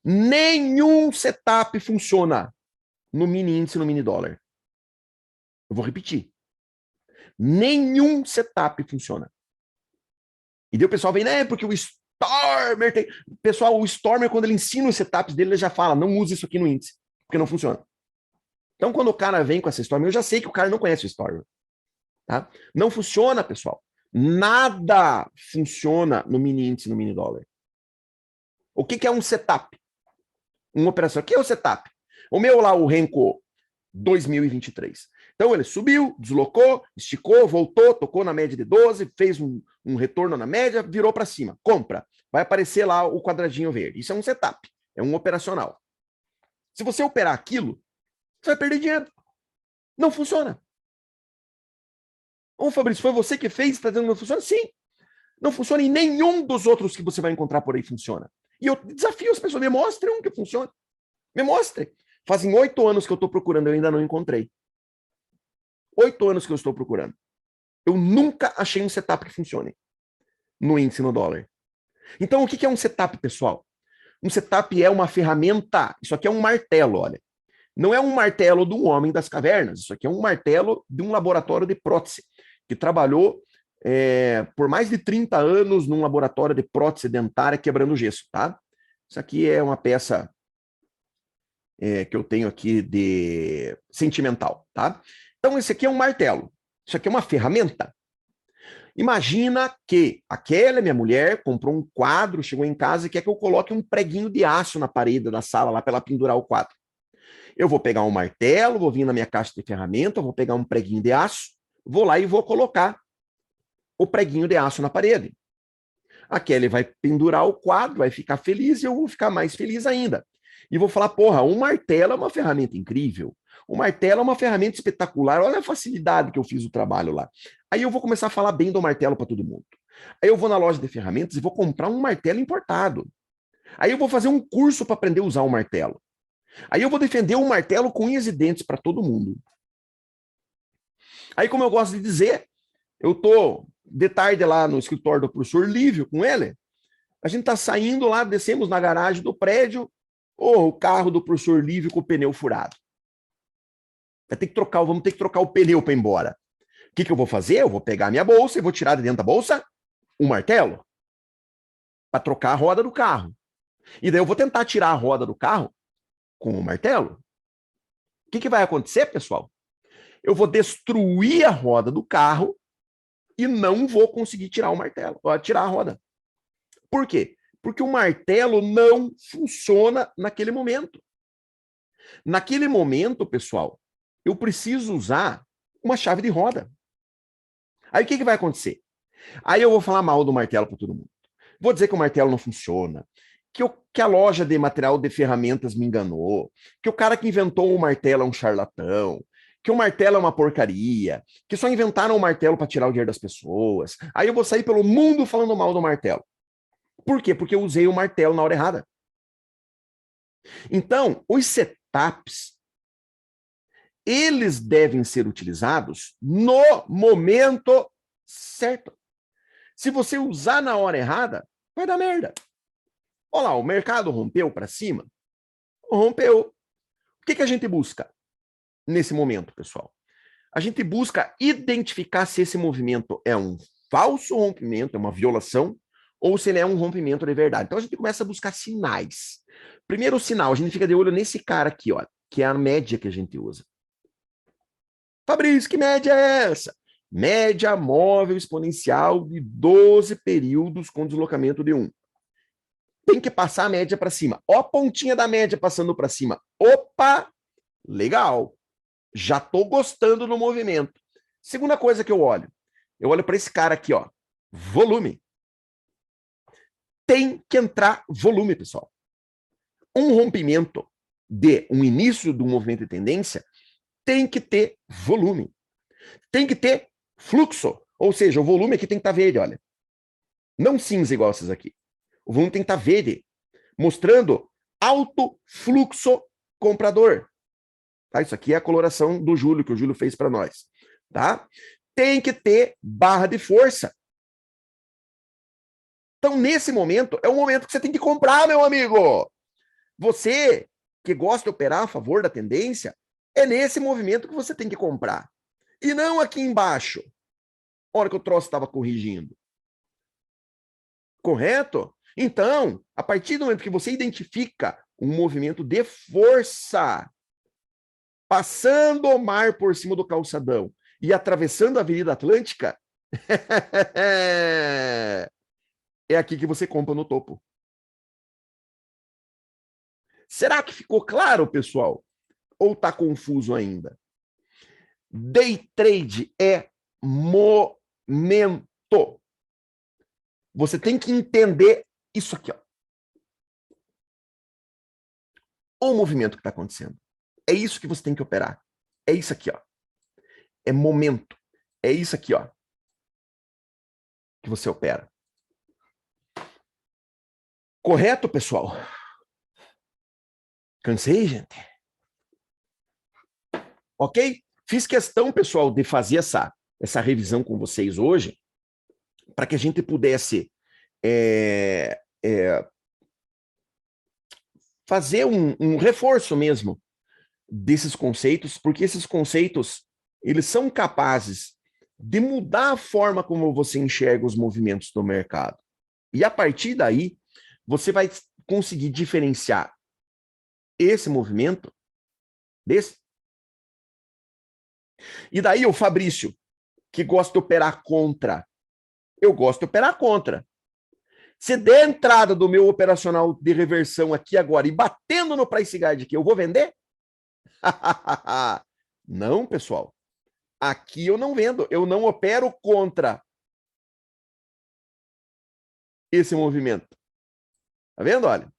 Nenhum setup funciona no mini índice, no mini dólar. Eu vou repetir. Nenhum setup funciona. E daí o pessoal vem, né, porque o Stormer tem... Pessoal, o Stormer, quando ele ensina os setups dele, ele já fala, não use isso aqui no índice, porque não funciona. Então, quando o cara vem com essa Stormer, eu já sei que o cara não conhece o Stormer. Tá? Não funciona, pessoal. Nada funciona no mini índice, no mini dólar. O que é um setup? Uma operação. O que é o setup? O meu lá, o Renko 2023. Então ele subiu, deslocou, esticou, voltou, tocou na média de 12, fez um retorno na média, virou para cima. Compra. Vai aparecer lá o quadradinho verde. Isso é um setup. É um operacional. Se você operar aquilo, você vai perder dinheiro. Não funciona. Ô, Fabrício, foi você que fez? Está dizendo que não funciona? Sim. Não funciona e nenhum dos outros que você vai encontrar por aí funciona. E eu desafio as pessoas, me mostrem um que funciona. Me mostre. Fazem 8 anos que eu estou procurando, eu ainda não encontrei. 8 anos que eu estou procurando. Eu nunca achei um setup que funcione no índice no dólar. Então, o que é um setup, pessoal? Um setup é uma ferramenta. Isso aqui é um martelo, olha. Não é um martelo do homem das cavernas. Isso aqui é um martelo de um laboratório de prótese, que trabalhou por mais de 30 anos num laboratório de prótese dentária quebrando gesso, tá? Isso aqui é uma peça que eu tenho aqui de sentimental, tá? Então, esse aqui é um martelo. Isso aqui é uma ferramenta. Imagina que aquela minha mulher comprou um quadro, chegou em casa e quer que eu coloque um preguinho de aço na parede da sala lá para ela pendurar o quadro. Eu vou pegar um martelo, vou vir na minha caixa de ferramenta, vou pegar um preguinho de aço, vou lá e vou colocar o preguinho de aço na parede. A Kelly vai pendurar o quadro, vai ficar feliz e eu vou ficar mais feliz ainda. E vou falar, porra, um martelo é uma ferramenta incrível. O martelo é uma ferramenta espetacular. Olha a facilidade que eu fiz o trabalho lá. Aí eu vou começar a falar bem do martelo para todo mundo. Aí eu vou na loja de ferramentas e vou comprar um martelo importado. Aí eu vou fazer um curso para aprender a usar o martelo. Aí eu vou defender o martelo com unhas e dentes para todo mundo. Aí, como eu gosto de dizer, eu tô de tarde lá no escritório do professor Lívio com ele. A gente tá saindo lá, descemos na garagem do prédio, o carro do professor Lívio com o pneu furado. Vamos ter que trocar o pneu para ir embora. O que eu vou fazer? Eu vou pegar a minha bolsa e vou tirar de dentro da bolsa um martelo para trocar a roda do carro. E daí eu vou tentar tirar a roda do carro com o martelo. O que vai acontecer, pessoal? Eu vou destruir a roda do carro e não vou conseguir tirar o martelo, tirar a roda. Por quê? Porque o martelo não funciona naquele momento. Naquele momento, pessoal, eu preciso usar uma chave de roda. Aí o que vai acontecer? Aí eu vou falar mal do martelo para todo mundo. Vou dizer que o martelo não funciona, que a loja de material de ferramentas me enganou, que o cara que inventou o martelo é um charlatão, que o martelo é uma porcaria, que só inventaram o martelo para tirar o dinheiro das pessoas. Aí eu vou sair pelo mundo falando mal do martelo. Por quê? Porque eu usei o martelo na hora errada. Então, os setups, eles devem ser utilizados no momento certo. Se você usar na hora errada, vai dar merda. Olha lá, o mercado rompeu para cima? Rompeu. O que a gente busca nesse momento, pessoal? A gente busca identificar se esse movimento é um falso rompimento, é uma violação, ou se ele é um rompimento de verdade. Então a gente começa a buscar sinais. Primeiro sinal, a gente fica de olho nesse cara aqui, ó, que é a média que a gente usa. Fabrício, que média é essa? Média móvel exponencial de 12 períodos com deslocamento de 1. Tem que passar a média para cima. Ó a pontinha da média passando para cima. Opa, legal. Já estou gostando do movimento. Segunda coisa que eu olho para esse cara aqui, ó, volume. Tem que entrar volume, pessoal. Um rompimento de um início do movimento de tendência tem que ter volume. Tem que ter fluxo. Ou seja, o volume aqui tem que estar verde, olha. Não cinza igual esses aqui. O volume tem que estar verde, mostrando alto fluxo comprador. Tá? Isso aqui é a coloração do Júlio, que o Júlio fez para nós. Tá? Tem que ter barra de força. Então, nesse momento, é o momento que você tem que comprar, meu amigo. Você que gosta de operar a favor da tendência, é nesse movimento que você tem que comprar. E não aqui embaixo, a hora que o troço estava corrigindo. Correto? Então, a partir do momento que você identifica um movimento de força, passando o mar por cima do calçadão e atravessando a Avenida Atlântica, é aqui que você compra no topo. Será que ficou claro, pessoal? Ou está confuso ainda? Day trade é momento. Você tem que entender isso aqui, ó. O movimento que está acontecendo. É isso que você tem que operar. É isso aqui, ó. É momento. É isso aqui, ó, que você opera. Correto, pessoal? Cansei, gente? Ok? Fiz questão, pessoal, de fazer essa revisão com vocês hoje, para que a gente pudesse fazer um reforço mesmo desses conceitos, porque esses conceitos, eles são capazes de mudar a forma como você enxerga os movimentos do mercado. E a partir daí, você vai conseguir diferenciar esse movimento desse. E daí o Fabrício, que gosta de operar contra, eu gosto de operar contra. Se der entrada do meu operacional de reversão aqui agora e batendo no price guide aqui, eu vou vender? Não, pessoal. Aqui eu não vendo. Eu não opero contra esse movimento. Tá vendo? Olha.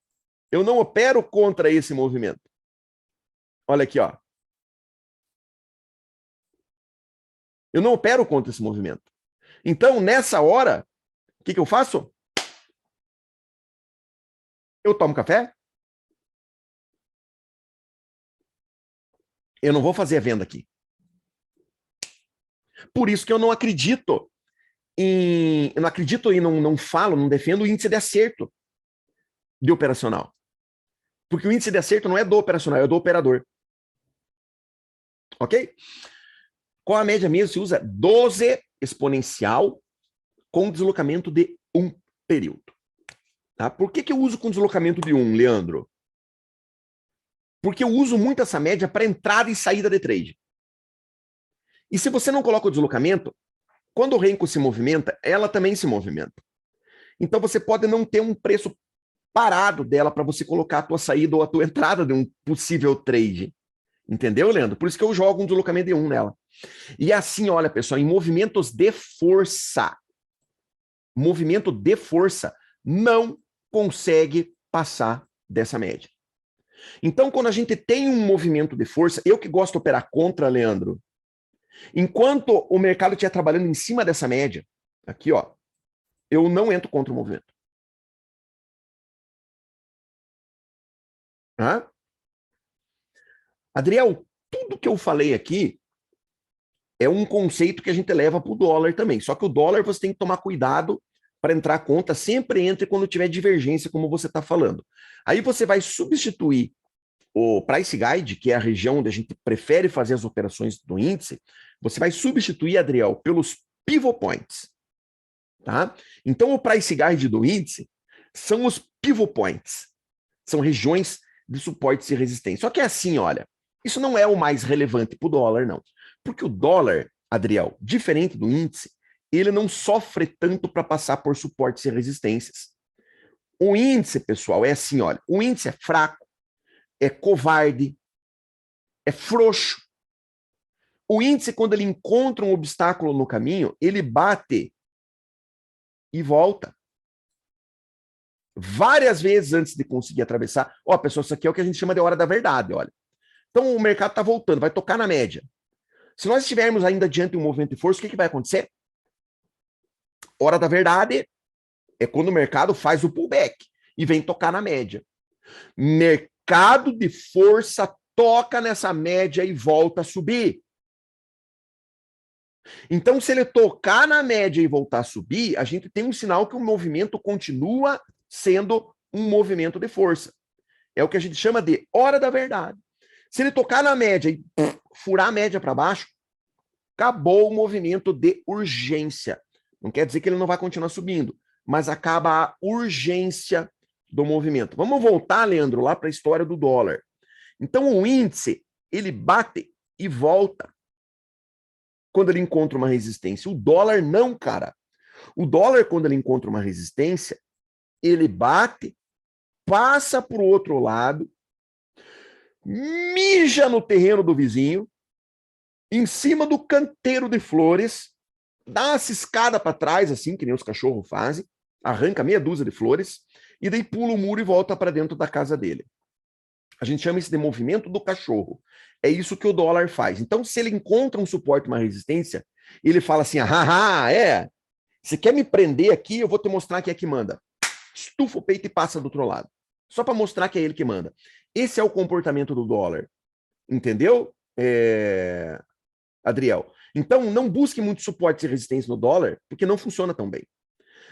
Eu não opero contra esse movimento. Olha aqui, ó. Eu não opero contra esse movimento. Então, nessa hora, O que eu faço? Eu tomo café? Eu não vou fazer a venda aqui. Por isso que eu não acredito eu não acredito e não falo, não defendo o índice de acerto de operacional. Porque o índice de acerto não é do operacional, é do operador. Ok? Qual a média mesmo? Se usa 12 exponencial com deslocamento de um período. Tá? Por que eu uso com deslocamento de 1, Leandro? Porque eu uso muito essa média para entrada e saída de trade. E se você não coloca o deslocamento, quando o Renko se movimenta, ela também se movimenta. Então você pode não ter um preço parado dela para você colocar a tua saída ou a tua entrada de um possível trade. Entendeu, Leandro? Por isso que eu jogo um deslocamento de 1 nela. E assim, olha, pessoal, em movimentos de força, movimento de força não consegue passar dessa média. Então, quando a gente tem um movimento de força, eu que gosto de operar contra, Leandro, enquanto o mercado estiver trabalhando em cima dessa média, aqui, ó, eu não entro contra o movimento. Tá? Adriel, tudo que eu falei aqui é um conceito que a gente leva para o dólar também. Só que o dólar você tem que tomar cuidado para entrar a conta, sempre entre quando tiver divergência, como você está falando. Aí você vai substituir o Price Guide, que é a região onde a gente prefere fazer as operações do índice, você vai substituir, Adriel, pelos pivot points. Tá? Então, o Price Guide do índice são os pivot points. São regiões de suporte e resistência. Só que é assim, olha, isso não é o mais relevante para o dólar, não. Porque o dólar, Adriel, diferente do índice, ele não sofre tanto para passar por suportes e resistências. O índice, pessoal, é assim, olha, o índice é fraco, é covarde, é frouxo. O índice, quando ele encontra um obstáculo no caminho, ele bate e volta. Várias vezes antes de conseguir atravessar. Ó, pessoal, isso aqui é o que a gente chama de hora da verdade, olha. Então o mercado está voltando, vai tocar na média. Se nós estivermos ainda diante de um movimento de força, o que vai acontecer? Hora da verdade é quando o mercado faz o pullback e vem tocar na média. Mercado de força toca nessa média e volta a subir. Então, se ele tocar na média e voltar a subir, a gente tem um sinal que o movimento continua sendo um movimento de força. É o que a gente chama de hora da verdade. Se ele tocar na média e furar a média para baixo, acabou o movimento de urgência. Não quer dizer que ele não vai continuar subindo, mas acaba a urgência do movimento. Vamos voltar, Leandro, lá para a história do dólar. Então, o índice, ele bate e volta quando ele encontra uma resistência. O dólar não, cara. O dólar, quando ele encontra uma resistência, ele bate, passa para o outro lado, mija no terreno do vizinho, em cima do canteiro de flores, dá uma ciscada para trás, assim, que nem os cachorros fazem, arranca meia dúzia de flores, e daí pula o muro e volta para dentro da casa dele. A gente chama isso de movimento do cachorro. É isso que o dólar faz. Então, se ele encontra um suporte, uma resistência, ele fala assim, você quer me prender aqui, eu vou te mostrar quem é que manda. Estufa o peito e passa do outro lado. Só para mostrar que é ele que manda. Esse é o comportamento do dólar. Entendeu, Adriel? Então, não busque muito suporte e resistência no dólar, porque não funciona tão bem.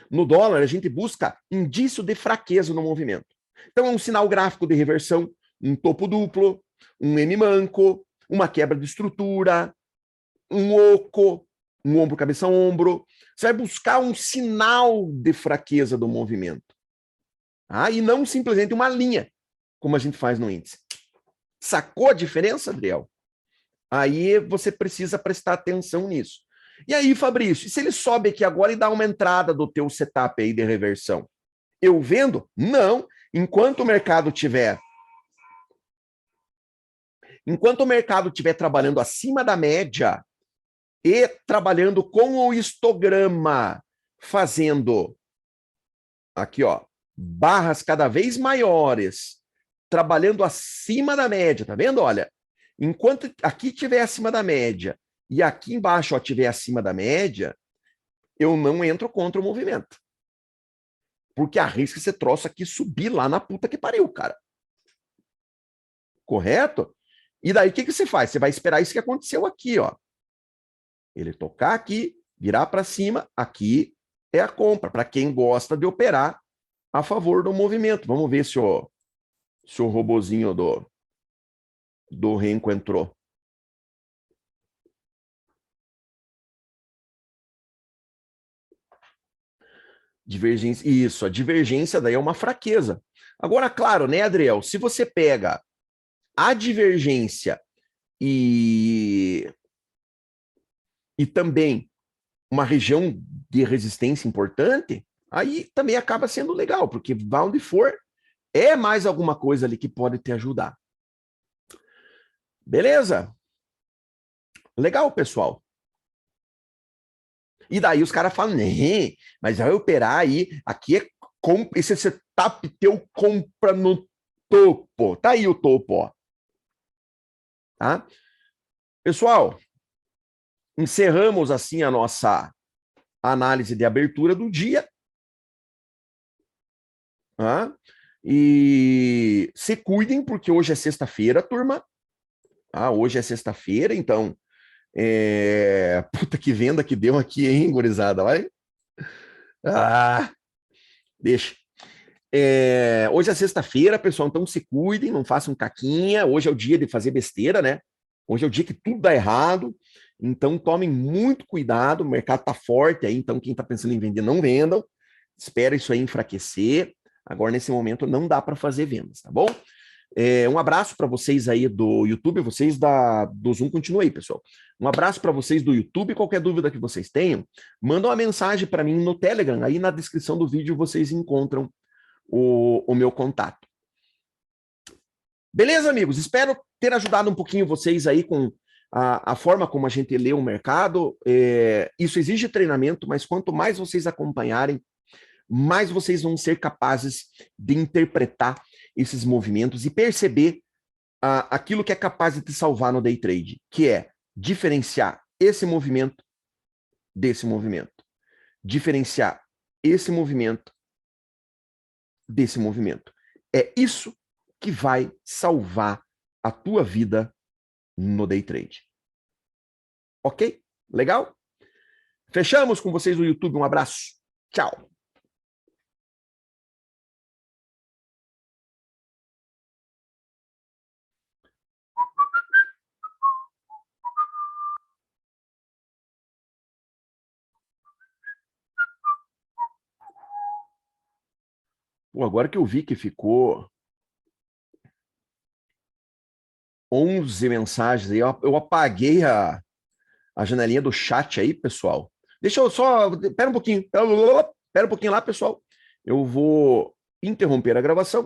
No dólar, a gente busca indício de fraqueza no movimento. Então, é um sinal gráfico de reversão, um topo duplo, um M manco, uma quebra de estrutura, um oco, um ombro, cabeça, ombro. Você vai buscar um sinal de fraqueza do movimento. E não simplesmente uma linha, como a gente faz no índice. Sacou a diferença, Adriel? Aí você precisa prestar atenção nisso. E aí, Fabrício, se ele sobe aqui agora e dá uma entrada do teu setup aí de reversão, eu vendo? Não. Enquanto o mercado tiver trabalhando acima da média e trabalhando com o histograma, fazendo aqui, ó, barras cada vez maiores, trabalhando acima da média, tá vendo? Olha, enquanto aqui tiver acima da média e aqui embaixo ó, tiver acima da média, eu não entro contra o movimento. porque arrisca esse troço aqui subir lá na puta que pariu, cara. Correto? E daí o que você faz? Você vai esperar isso que aconteceu aqui, ó. Ele tocar aqui, virar para cima, aqui é a compra, para quem gosta de operar a favor do movimento. Vamos ver se o robozinho do Renko entrou. Divergência, isso, a divergência daí é uma fraqueza. Agora, claro, né, Adriel, se você pega a divergência e também uma região de resistência importante, aí também acaba sendo legal, porque vá onde for, é mais alguma coisa ali que pode te ajudar. Beleza? Legal, pessoal. E daí os caras falam, né, mas vai operar aí, aqui é esse setup teu compra no topo. Tá aí o topo, ó. Tá? Pessoal, encerramos assim a nossa análise de abertura do dia. Tá? E se cuidem, porque hoje é sexta-feira, turma. Ah, hoje é sexta-feira, então. Puta que venda que deu aqui, hein, gurizada? Vai. Ah, deixa. Hoje é sexta-feira, pessoal, então se cuidem, não façam caquinha. Hoje é o dia de fazer besteira, né? Hoje é o dia que tudo dá errado. Então tomem muito cuidado, o mercado tá forte aí, então quem tá pensando em vender, não vendam. Espera isso aí enfraquecer. Agora, nesse momento, não dá para fazer vendas, tá bom? Um abraço para vocês aí do YouTube, vocês do Zoom, continua aí, pessoal. Um abraço para vocês do YouTube, qualquer dúvida que vocês tenham, manda uma mensagem para mim no Telegram, aí na descrição do vídeo vocês encontram o meu contato. Beleza, amigos? Espero ter ajudado um pouquinho vocês aí com a forma como a gente lê o mercado. Isso exige treinamento, mas quanto mais vocês acompanharem, mais vocês vão ser capazes de interpretar esses movimentos e perceber aquilo que é capaz de te salvar no day trade, que é diferenciar esse movimento desse movimento. Diferenciar esse movimento desse movimento. É isso que vai salvar a tua vida no day trade. Ok? Legal? Fechamos com vocês no YouTube. Um abraço. Tchau. Pô, agora que eu vi que ficou 11 mensagens aí, eu apaguei a janelinha do chat aí, pessoal. Deixa eu só... Pera um pouquinho. Pera um pouquinho lá, pessoal. Eu vou interromper a gravação